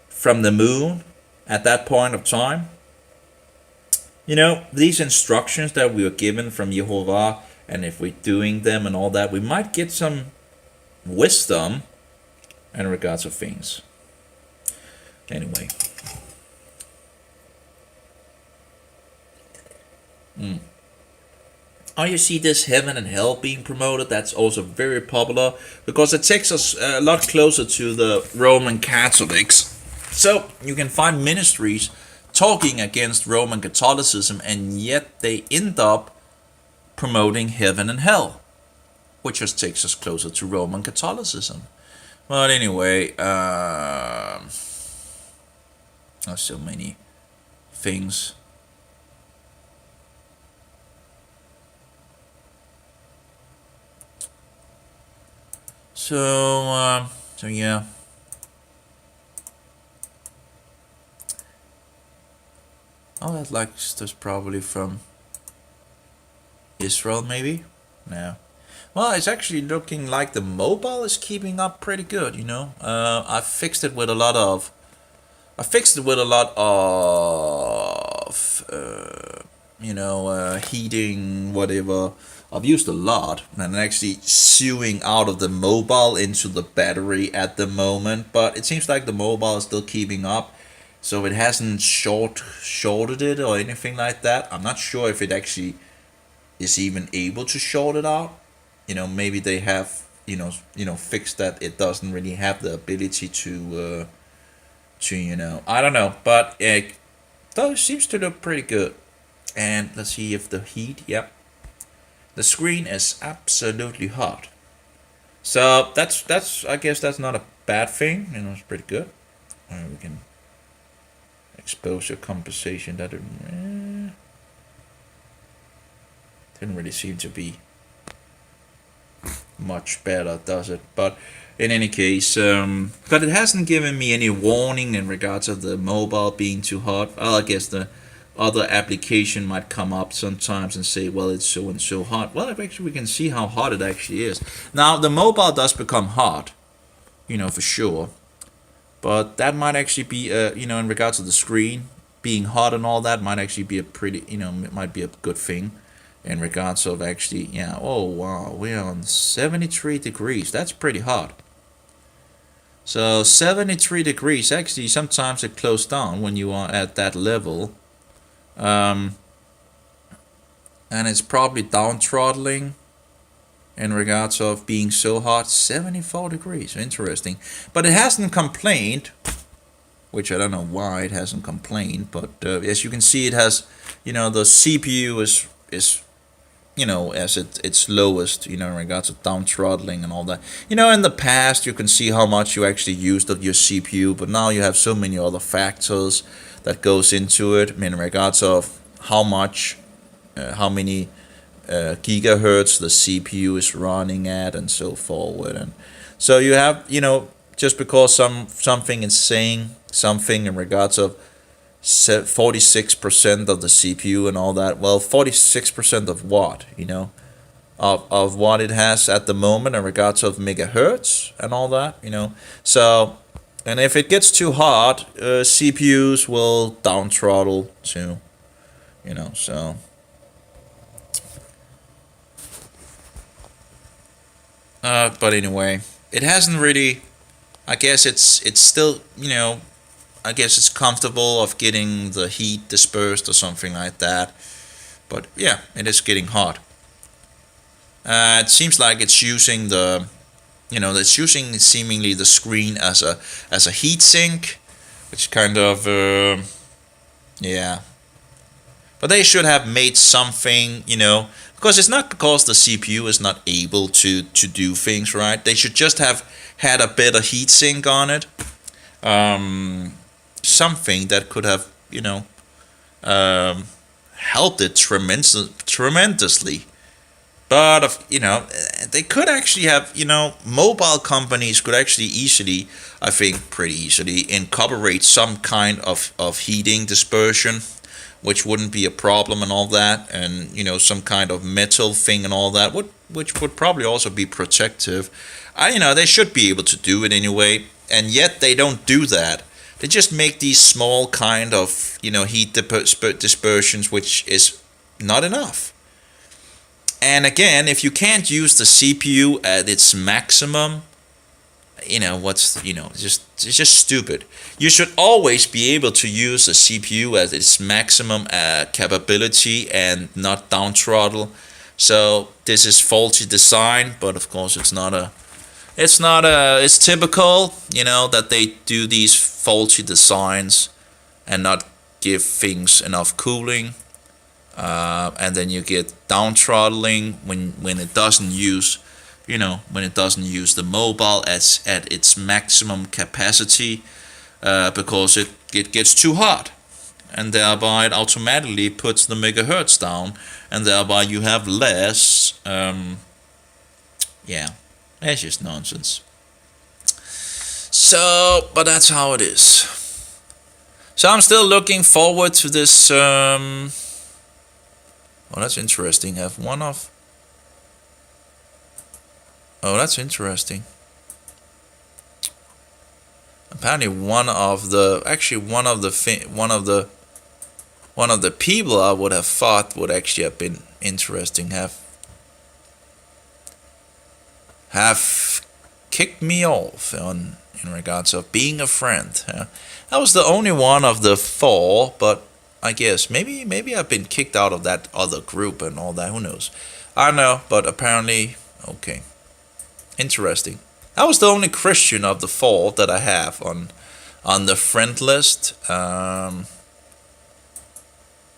from the moon at that point of time. These instructions that we were given from Jehovah, and if we're doing them and all that, we might get some wisdom in regards of things. Anyway. Oh, you see this heaven and hell being promoted? That's also very popular because it takes us a lot closer to the Roman Catholics. So you can find ministries talking against Roman Catholicism, and yet they end up promoting heaven and hell, which just takes us closer to Roman Catholicism. But anyway, there's so many things. So yeah. Oh, that that's probably from Israel, maybe. No. Well, it's actually looking like the mobile is keeping up pretty good. I fixed it with a lot of. Heating, whatever. I've used a lot, and actually sewing out of the mobile into the battery at the moment. But it seems like the mobile is still keeping up, so it hasn't shorted it or anything like that. I'm not sure if it actually is even able to short it out. Maybe they have fixed that it doesn't really have the ability to I don't know, but it though seems to look pretty good. And let's see if the heat. Yep, the screen is absolutely hot. So that's I guess that's not a bad thing. It's pretty good. We can exposure compensation. That didn't really seem to be much better, does it? But in any case, but it hasn't given me any warning in regards of the mobile being too hot. Well, I guess the other application might come up sometimes and say, well, it's so and so hot. Well, actually we can see how hot it actually is. Now, the mobile does become hot, for sure. But that might actually be, in regards to the screen being hot and all that, might actually be a pretty, it might be a good thing in regards of actually, yeah, oh wow, we're on 73 degrees. That's pretty hot. So 73 degrees, actually sometimes it closes down when you are at that level. And it's probably down throttling in regards of being so hot. 74 degrees, interesting. But it hasn't complained, which I don't know why it hasn't complained, but as you can see, it has, the CPU is as its lowest, in regards to down throttling and all that. In the past, you can see how much you actually used of your CPU, but now you have so many other factors that goes into it, in regards of how much, how many gigahertz the CPU is running at, and so forward. And so you have, just because something is saying something in regards of 46% of the CPU and all that. Well, 46% of what, of what it has at the moment in regards of megahertz and all that, So, and if it gets too hot, CPUs will down throttle too, so. But anyway, it hasn't really. I guess it's still, I guess it's comfortable of getting the heat dispersed or something like that. But yeah, it is getting hot. It seems like it's using it's using seemingly the screen as a heat sink, which kind of yeah. But they should have made something, because it's not because the CPU is not able to do things right. They should just have had a better heat sink on it. Something that could have, helped it tremendously. But they could actually have, mobile companies could actually easily, I think pretty easily, incorporate some kind of heating dispersion, which wouldn't be a problem and all that, and some kind of metal thing and all that, which would probably also be protective. They should be able to do it anyway, and yet they don't do that. They just make these small kind of, heat dispersions, which is not enough. And again, if you can't use the CPU at its maximum, it's just stupid. You should always be able to use the CPU at its maximum capability and not down throttle. So this is faulty design, but of course it's typical, that they do these faulty designs and not give things enough cooling. And then you get down throttling when it doesn't use, the mobile at its maximum capacity, because it gets too hot, and thereby it automatically puts the megahertz down, and thereby you have less, It's just nonsense. So, but that's how it is. So I'm still looking forward to this. Well, that's interesting. Have one of. Oh, that's interesting. Apparently, one of the people I would have thought would actually have been interesting have kicked me off in regards of being a friend. That was the only one of the four, but I guess maybe I've been kicked out of that other group and all that. Who knows? I don't know, but apparently, okay, interesting. I was the only Christian of the four that I have on the friend list.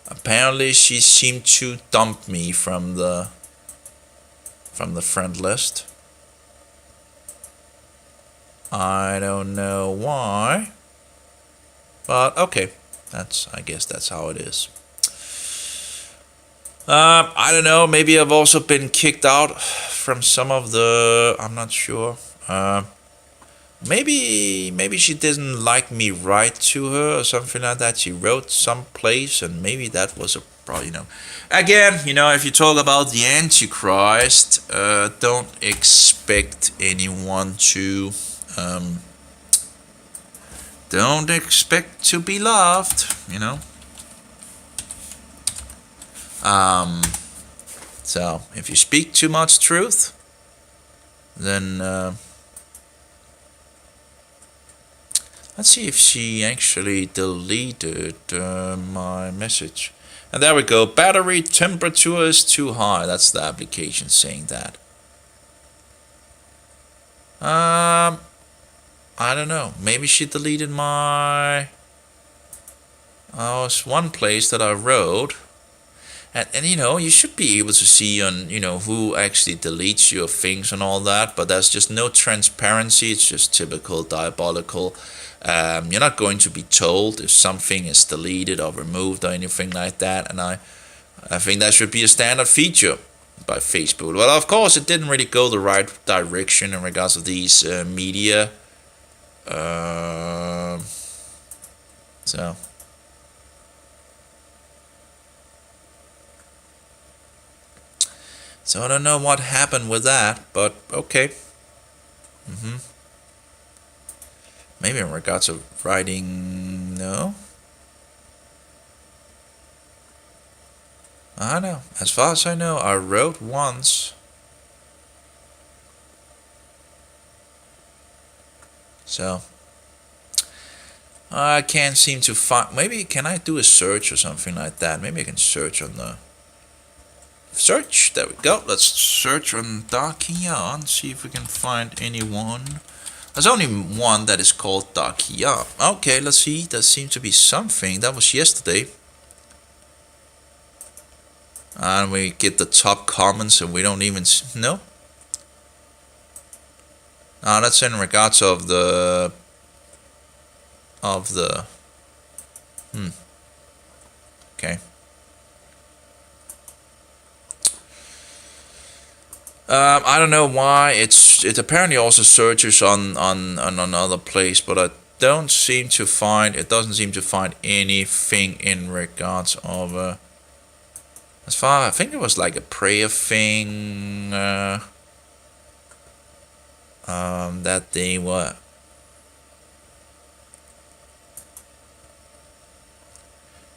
Apparently, she seemed to dump me from the friend list. I don't know why, but okay, I guess that's how it is. I don't know. Maybe I've also been kicked out from some of the. I'm not sure. Maybe she didn't like me write to her or something like that. She wrote someplace, and maybe that was a problem. Again, if you talk about the Antichrist, don't expect anyone to. Don't expect to be loved. So if you speak too much truth, then let's see if she actually deleted my message. And there we go. Battery temperature is too high. That's the application saying that. I don't know. Maybe she deleted my. It's one place that I wrote. And you should be able to see on who actually deletes your things and all that, but there's just no transparency. It's just typical diabolical. You're not going to be told if something is deleted or removed or anything like that, and I think that should be a standard feature by Facebook. Well, of course, it didn't really go the right direction in regards of these media. So. So I don't know what happened with that, but okay. Maybe in regards of writing, no. I don't know. As far as I know, I wrote once. So I can't seem to find. Maybe can I do a search or something like that? Maybe I can search on the. Search, there we go. Let's search on Darkijah and see if we can find anyone. There's only one that is called Darkijah. Okay, let's see. There seems to be something. That was yesterday. And we get the top comments and we don't even know. That's in regards of the okay. I don't know why it apparently also searches on another place, but I don't seem to find it doesn't seem to find anything in regards of as far I think it was like a prayer thing that they were.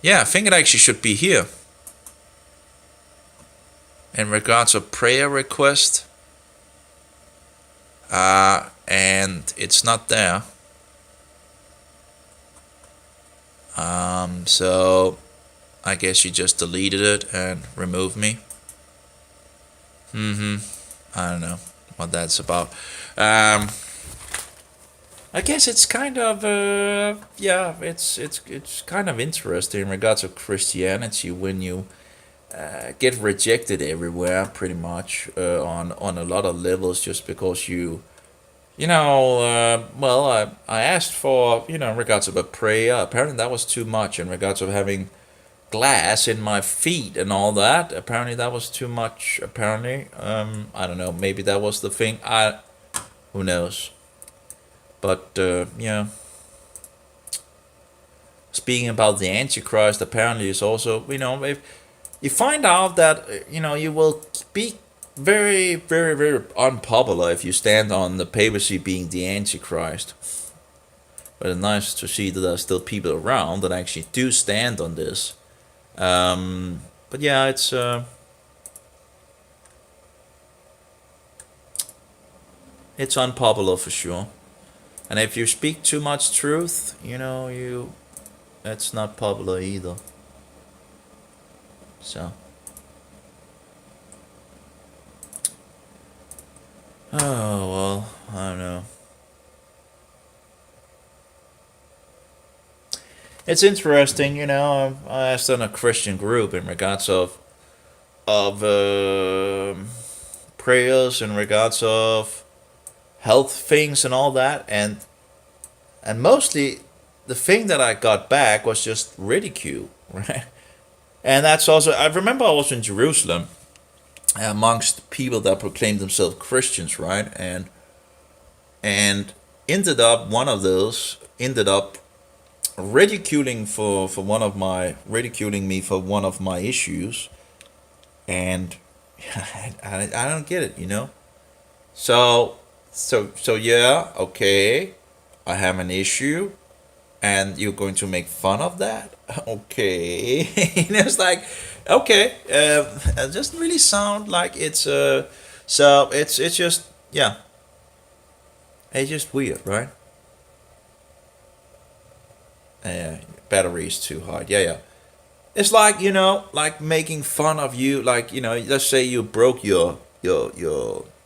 Yeah, I think it actually should be here. In regards of prayer request, and it's not there. So I guess you just deleted it and removed me. I don't know what that's about. I guess it's kind of it's kind of interesting in regards of Christianity when you get rejected everywhere pretty much on a lot of levels just because I asked for in regards of a prayer. Apparently that was too much in regards of having glass in my feet and all that. Apparently that was too much. Apparently I don't know, maybe that was the thing. who knows? But yeah. Speaking about the Antichrist, apparently is also, if you find out that you will be very, very, very unpopular if you stand on the papacy being the Antichrist. But it's nice to see that there are still people around that actually do stand on this. But yeah, it's unpopular for sure. And if you speak too much truth, that's not popular either. So. Oh, well, I don't know. It's interesting, I asked on a Christian group in regards of prayers, in regards of health things and all that, and mostly the thing that I got back was just ridicule, right? And that's also, I remember I was in Jerusalem amongst people that proclaimed themselves Christians, right? And one of those ended up ridiculing me for one of my issues, and I don't get it. So yeah, okay, I have an issue, and you're going to make fun of that? Okay, it's like, okay, it doesn't really sound like it's so it's just, yeah, it's just weird, right? Battery is too hard. Yeah, yeah. It's like, like making fun of you. Like, let's say you broke your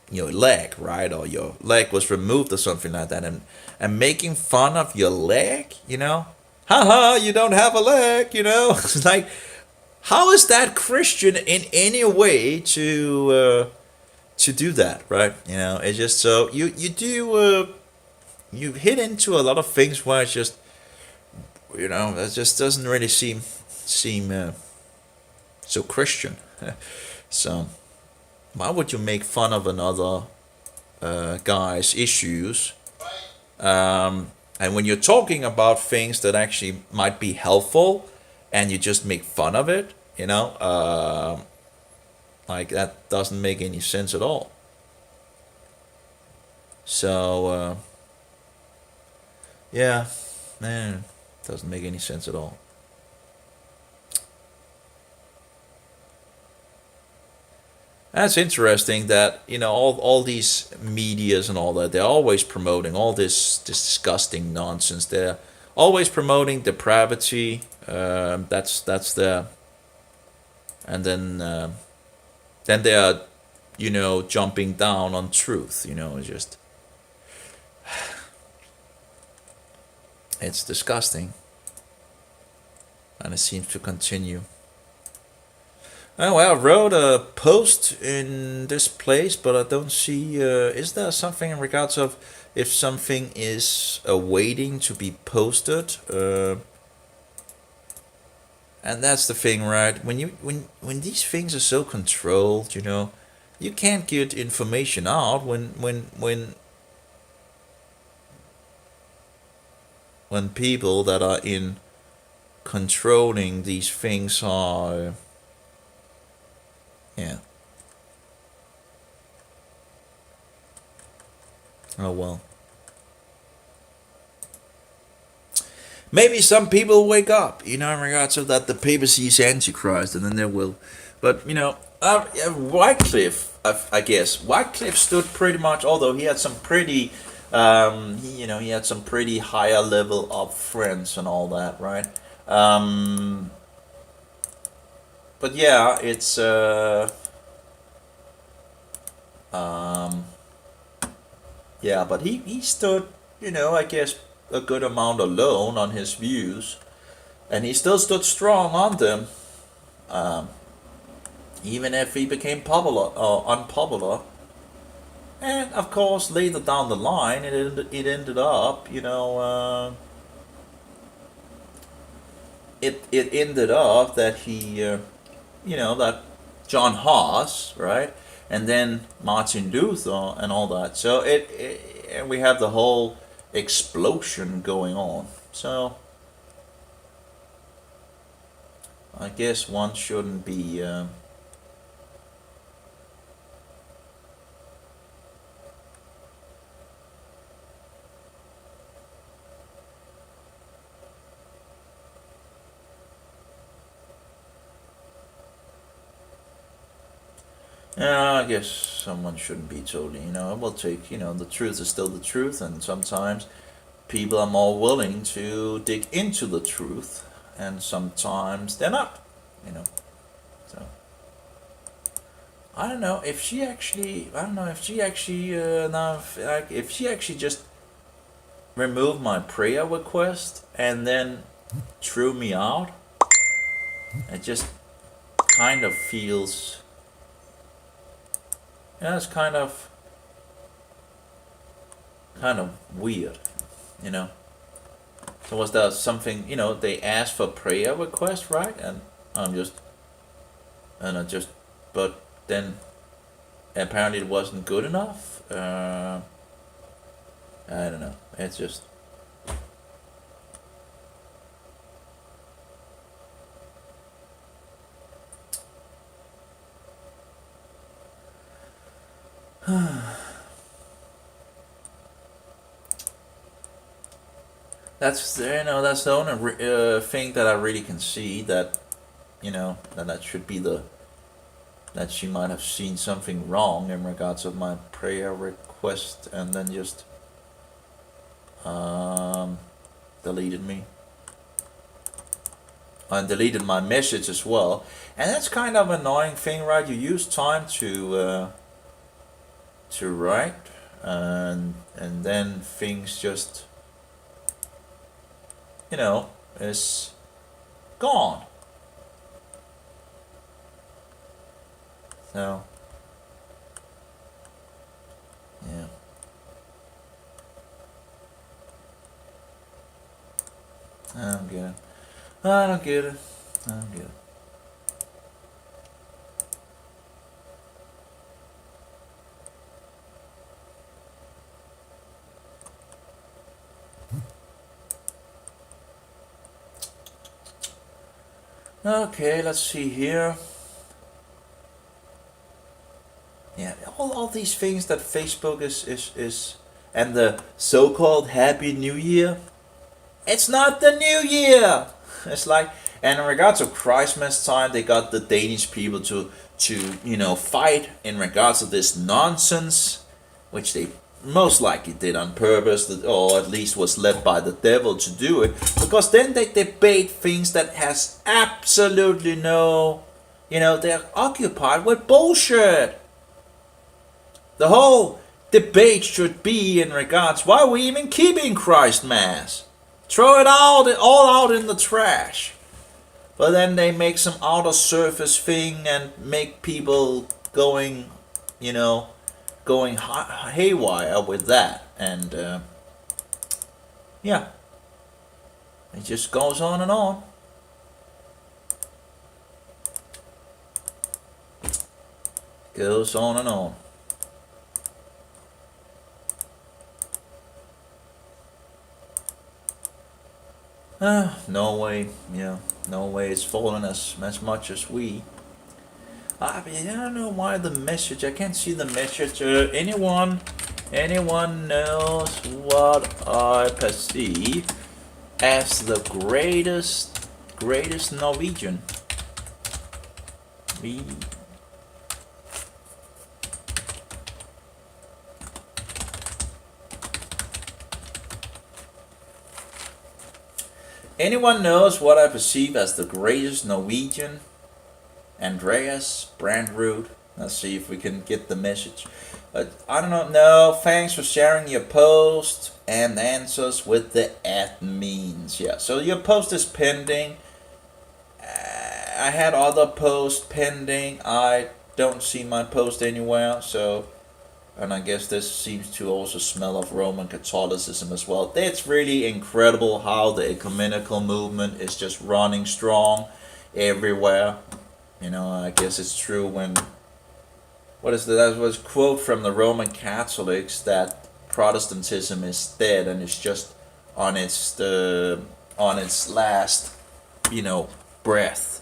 leg, right? Or your leg was removed or something like that, and making fun of your leg. Haha, you don't have a leg. It's like, how is that Christian in any way to do that, right? It's just, so you hit into a lot of things where it's just, that just doesn't really seem so Christian. So why would you make fun of another guy's issues? And when you're talking about things that actually might be helpful, and you just make fun of it, like, that doesn't make any sense at all. So yeah, man, doesn't make any sense at all. That's interesting that, all these medias and all that, they're always promoting all this disgusting nonsense. They're always promoting depravity. That's the, and then they are, jumping down on truth. It's just, it's disgusting, and it seems to continue. Oh, well, I wrote a post in this place, but I don't see. Is there something in regards of if something is awaiting to be posted? And that's the thing, right? When these things are so controlled, you can't get information out when people that are in controlling these things are. Yeah. Oh well. Maybe some people wake up, in regards of that the papacy is Antichrist, and then they will. But Wycliffe, I guess Wycliffe stood pretty much, although he had some pretty, he had some pretty higher level of friends and all that, right? But yeah, it's yeah, but he stood, I guess, a good amount alone on his views, and he still stood strong on them, even if he became popular or unpopular. And of course, later down the line, it ended up, it ended up that he, that John Huss, right, and then Martin Luther and all that. So and we have the whole explosion going on. So I guess one shouldn't be I guess someone shouldn't be totally, I will take, the truth is still the truth, and sometimes people are more willing to dig into the truth, and sometimes they're not, So I don't know if she actually, now if she actually just removed my prayer request and then threw me out, it just kind of feels. Yeah, it's kind of weird, So was there something, they asked for prayer request, right? And but then apparently it wasn't good enough. I don't know. It's just. That's that's the only thing that I really can see that that should be that she might have seen something wrong in regards of my prayer request and then just deleted me and deleted my message as well. And that's kind of an annoying thing, right? You use time to write and then things just is gone. So yeah. I don't get it. I don't get it. I don't get it. Okay, let's see here. Yeah, all these things that Facebook is and the so-called Happy New Year. It's not the New Year. It's like, and in regards to Christmas time, they got the Danish people to fight in regards to this nonsense, which they most likely did on purpose, or at least was led by the devil to do it, because then they debate things that has absolutely no, they're occupied with bullshit. The whole debate should be in regards, why are we even keeping Christ Mass? Throw it all out in the trash. But then they make some outer surface thing and make people going haywire with that. And yeah, it just goes on and on. Goes on and on. Norway, Norway is falling as much as we. I don't know why the message. I can't see the message. Anyone knows what I perceive as the greatest Norwegian? Anyone knows what I perceive as the greatest Norwegian? Andreas Brandrud. Let's see if we can get the message. But I don't know. No, thanks for sharing your post and answers with the admins. Yeah, so your post is pending. I had other posts pending. I don't see my post anywhere. So, and I guess this seems to also smell of Roman Catholicism as well. It's really incredible how the ecumenical movement is just running strong everywhere. I guess it's true when, that was a quote from the Roman Catholics that Protestantism is dead and it's just on its last, breath,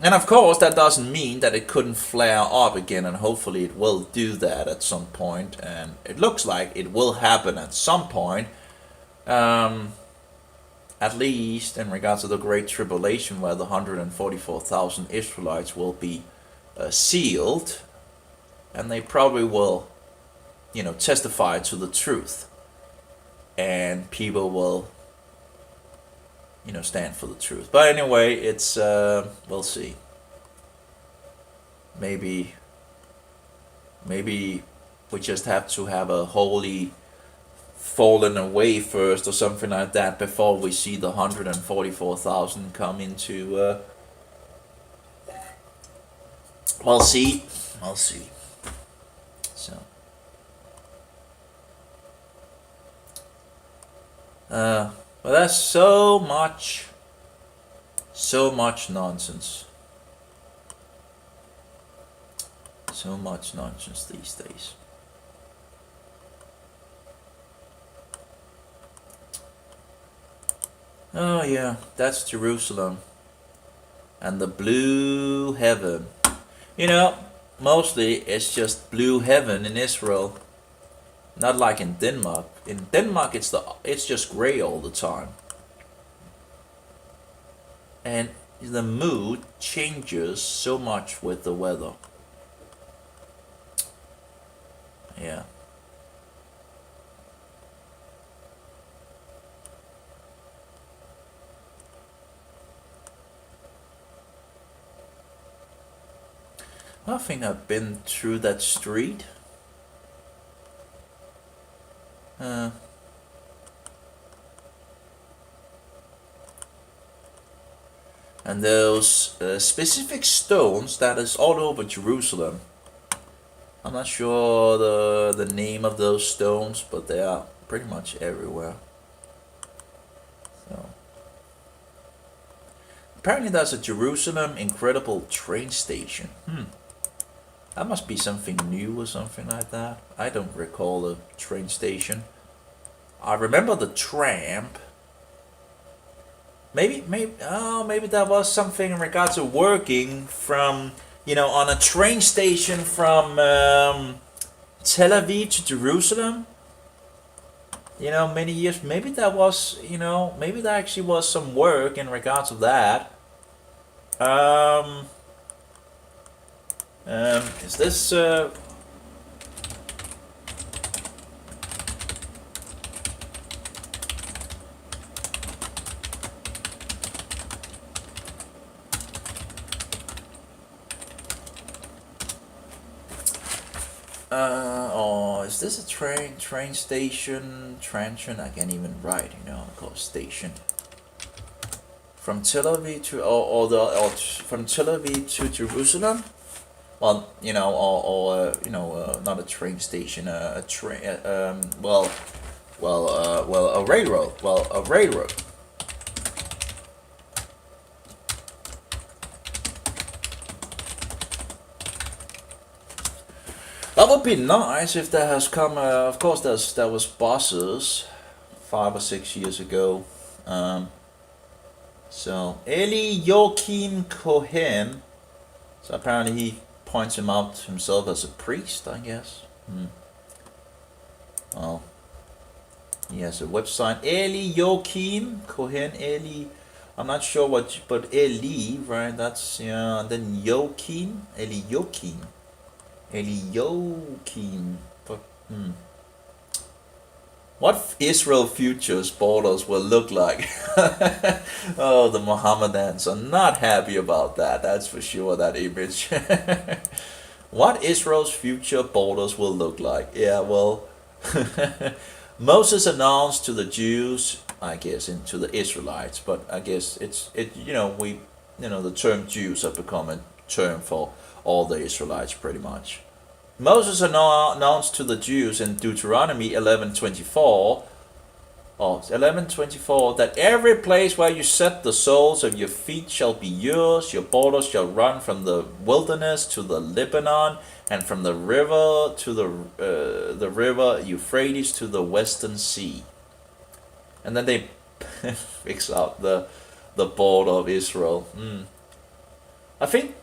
And of course, that doesn't mean that it couldn't flare up again, and hopefully it will do that at some point, and it looks like it will happen at some point. At least in regards to the Great Tribulation, where the 144,000 Israelites will be sealed, and they probably will, testify to the truth, and people will, stand for the truth. But anyway, it's we'll see. Maybe we just have to have a holy fallen away first or something like that before we see the 144,000 come into. We'll see. So. But that's so much nonsense. So much nonsense these days. Oh yeah, that's Jerusalem. And the blue heaven. Mostly it's just blue heaven in Israel. Not like in Denmark. In Denmark it's just gray all the time. And the mood changes so much with the weather. Yeah. I think I've been through that street. And those specific stones that is all over Jerusalem. I'm not sure the name of those stones, but they are pretty much everywhere. So apparently there's a Jerusalem Incredible train station. That must be something new or something like that. I don't recall a train station. I remember the tram. Maybe that was something in regards to working from, on a train station from Tel Aviv to Jerusalem. Many years. Maybe that was, maybe there actually was some work in regards to that. Is this or is this a train station? Transsion? I can't even write. Call it station. From Tel Aviv to from Tel Aviv to Jerusalem. Well, not a train station. A train. A railroad. Well, a railroad. That would be nice if there has come. Of course, there was buses 5 or 6 years ago. So Eli Joachim Cohen. So apparently he points him out himself as a priest, I guess. Well, he has a website. Eli Joachim Cohen. Eli. I'm not sure what, but Eli, right? That's and then Joachim. Eli Joachim. But, What Israel future's borders will look like. Oh, the Mohammedans are not happy about that. That's for sure, that image. What Israel's future borders will look like. Yeah, well, Moses announced to the Jews, I guess, and to the Israelites, but I guess the term Jews have become a term for all the Israelites pretty much. Moses announced to the Jews in Deuteronomy 11:24 11:24, that every place where you set the soles of your feet shall be yours. Your borders shall run from the wilderness to the Lebanon, and from the river to the river Euphrates to the western sea. And then they fix out the border of Israel. I think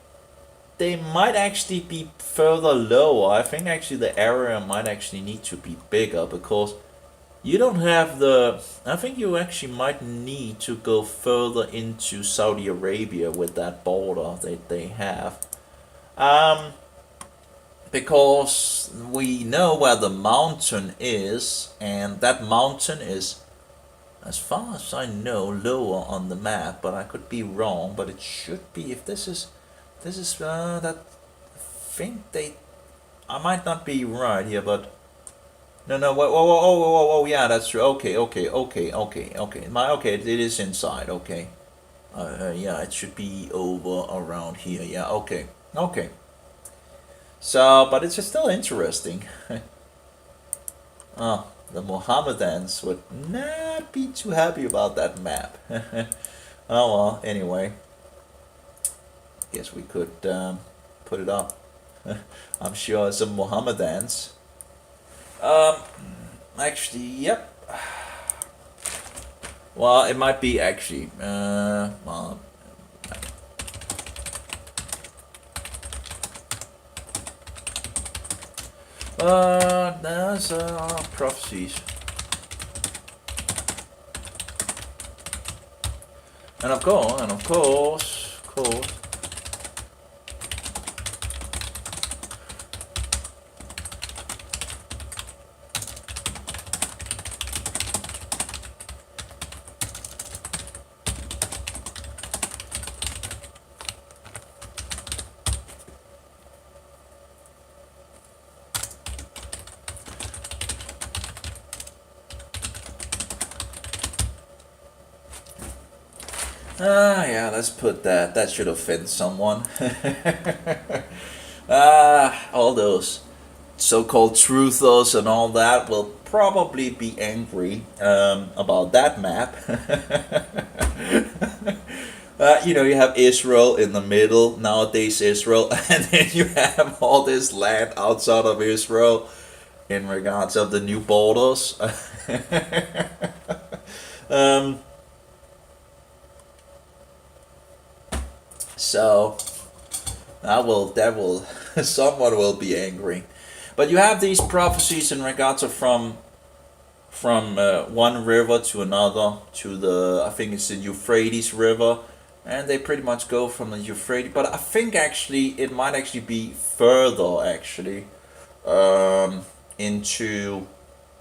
they might actually be further lower. I think actually the area might actually need to be bigger, because you don't have I think you actually might need to go further into Saudi Arabia with that border that they have. Because we know where the mountain is, and that mountain is, as far as I know, lower on the map, but I could be wrong, but it should be. If this is that, I think I might not be right here, but no, oh, yeah, that's true. Okay, it is inside. Okay, yeah, it should be over around here. Yeah, okay. So, but it's still interesting. The Mohammedans would not be too happy about that map. Oh well, anyway. Guess we could put it up. I'm sure some Mohammedans. Actually, yep. Well, it might be actually. Well. There's prophecies. And of course. Yeah, let's put that. That should offend someone. All those so-called truthers and all that will probably be angry about that map. You have Israel in the middle, nowadays Israel, and then you have all this land outside of Israel in regards of the new borders. So that will someone will be angry. But you have these prophecies in regards of from one river to another, to the, I think it's the Euphrates River, and they pretty much go from the Euphrates. But I think actually it might actually be further actually into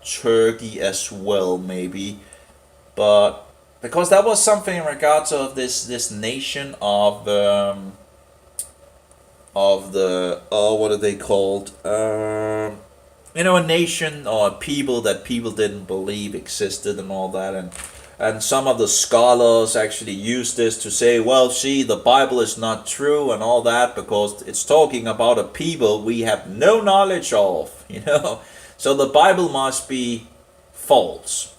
Turkey as well, maybe. But because that was something in regards of this nation of the what are they called? A nation or a people that people didn't believe existed and all that, and some of the scholars actually use this to say, well, see, the Bible is not true and all that because it's talking about a people we have no knowledge of, so the Bible must be false.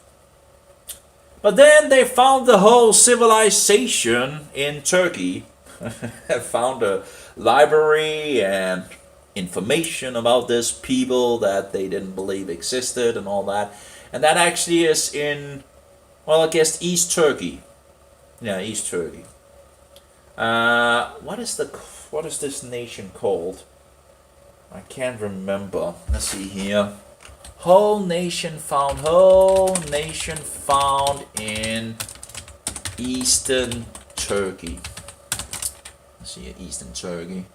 But then they found the whole civilization in Turkey, found a library and information about this people that they didn't believe existed and all that. And that actually is in, well, I guess East Turkey. Yeah, East Turkey. What is this nation called? I can't remember. Let's see here. Whole nation found in Eastern Turkey. Let's see, Eastern Turkey.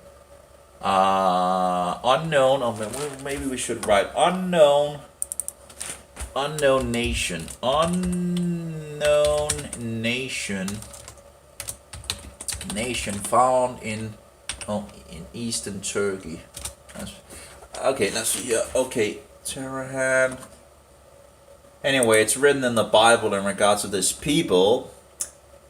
Unknown, or maybe we should write unknown nation. Unknown nation found in Eastern Turkey. Okay, let's see here. Okay. Terahan. Anyway, it's written in the Bible in regards to this people,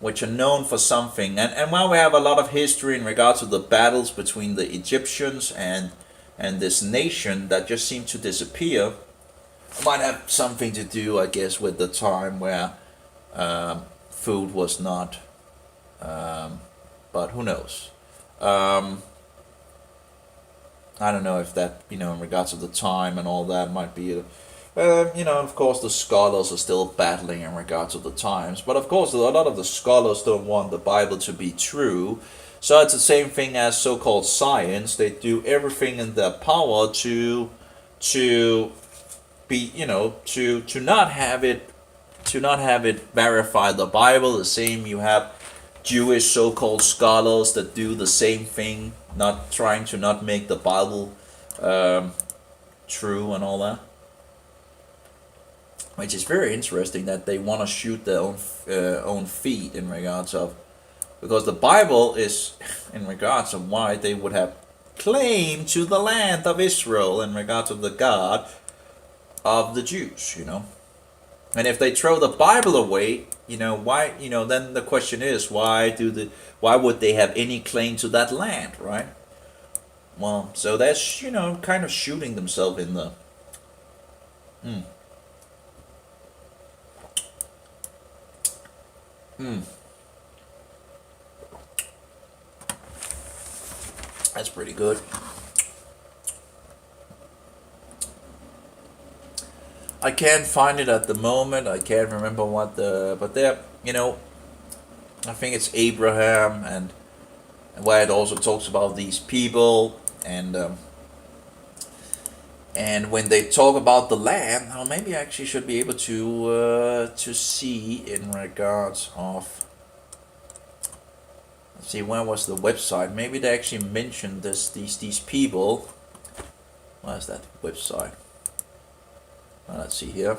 which are known for something. And while we have a lot of history in regards to the battles between the Egyptians and this nation that just seemed to disappear, Might have something to do, I guess, with the time where food was not, but who knows. I don't know if that, in regards to the time and all that, might be of course, the scholars are still battling in regards to the times, but of course, a lot of the scholars don't want the Bible to be true. So it's the same thing as so-called science. They do everything in their power to be, to not have it, verify the Bible. The same, you have Jewish so-called scholars that do the same thing, not trying to not make the Bible true and all that. Which is very interesting that they want to shoot their own feet in regards of, because the Bible is in regards of why they would have claim to the land of Israel in regards of the God of the Jews, And if they throw the Bible away, why, then the question is, why would they have any claim to that land, right? Well, so that's, kind of shooting themselves in the That's pretty good. I can't find it at the moment. I can't remember but there, I think it's Abraham, and where it also talks about these people, and when they talk about the land, maybe I actually should be able to see in regards of. Let's see, where was the website? Maybe they actually mentioned these people. Where's that website? Well, let's see here.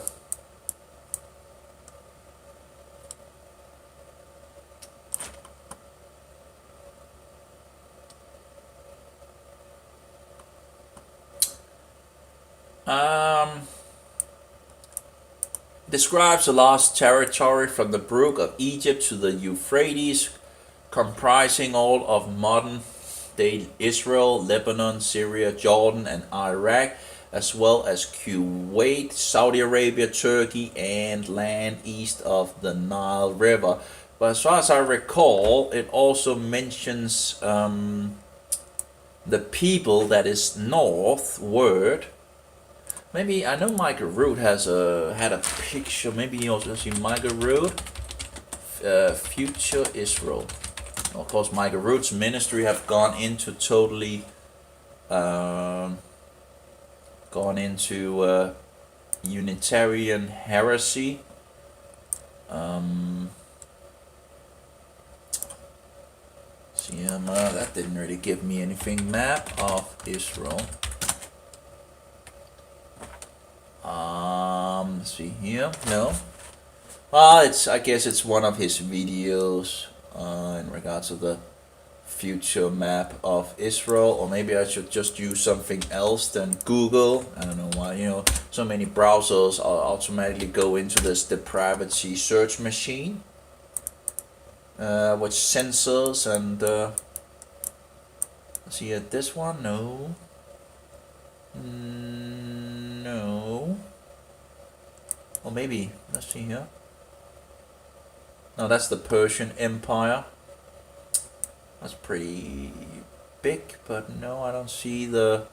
Describes the lost territory from the brook of Egypt to the Euphrates, comprising all of modern-day Israel, Lebanon, Syria, Jordan, and Iraq, as well as Kuwait, Saudi Arabia, Turkey, and land east of the Nile River. But as far as I recall, it also mentions the people that is northward. Maybe, I know Michael Root had a picture. Maybe you also see Michael Root, Future Israel. Of course, Michael Root's ministry have gone into totally, Unitarian heresy. That didn't really give me anything. Map of Israel. Let's see here. No. I guess it's one of his videos in regards to the future map of Israel, or maybe I should just use something else than Google. I don't know why, so many browsers automatically go into this depravity search machine, which censors and let's see, this one, no. No. Or maybe, let's see here. No, that's the Persian Empire. That's pretty big, but no, I don't see the.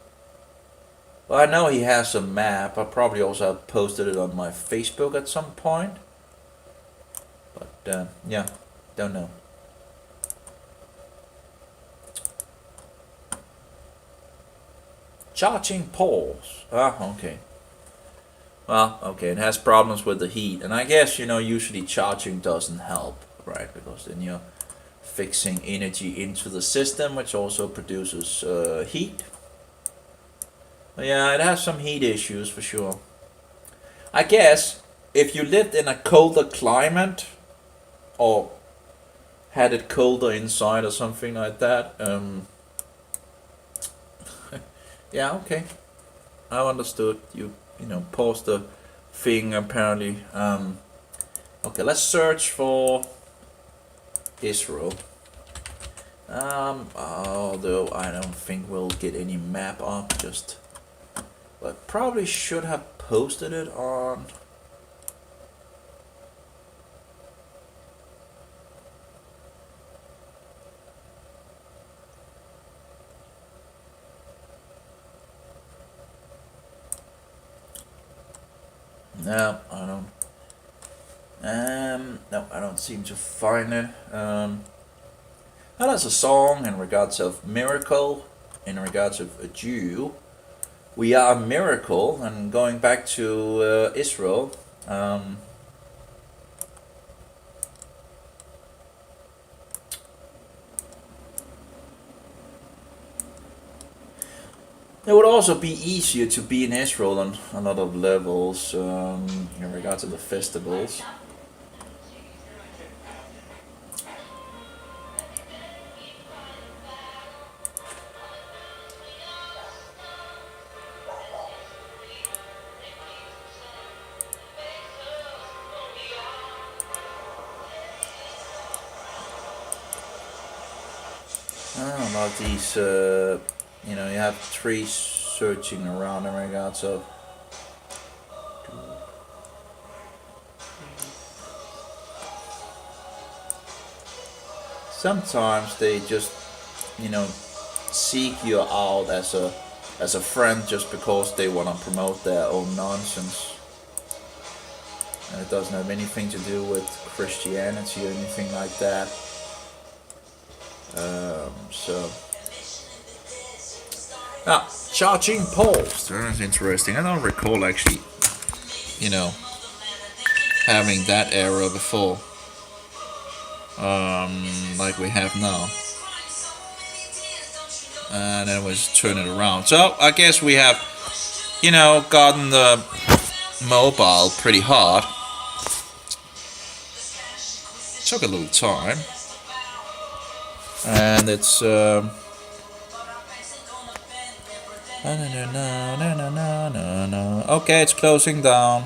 Well, I know he has a map. I probably also have posted it on my Facebook at some point. But yeah, don't know. Charging pause. Okay. Well, okay, it has problems with the heat, and I guess usually charging doesn't help, right? Because then you're fixing energy into the system, which also produces heat. But yeah, it has some heat issues for sure. I guess if you lived in a colder climate, or had it colder inside or something like that, yeah, okay, I understood. You pause the thing apparently. Okay, let's search for Israel. Although I don't think we'll get any map up, just I probably should have posted it on. No, I don't. No, I don't seem to find it. Now that's a song in regards of miracle, in regards of a Jew. We are a miracle, and going back to Israel. It would also be easier to be in Israel on a lot of levels in regards to the festivals. About these, you have trees searching around in regards of. Sometimes they just, seek you out as a friend just because they want to promote their own nonsense, and it doesn't have anything to do with Christianity or anything like that. So. Ah, charging poles. That's interesting. I don't recall actually, having that era before, like we have now. And then we just turn it around. So I guess we have, gotten the mobile pretty hard. Took a little time. And it's okay, it's closing down.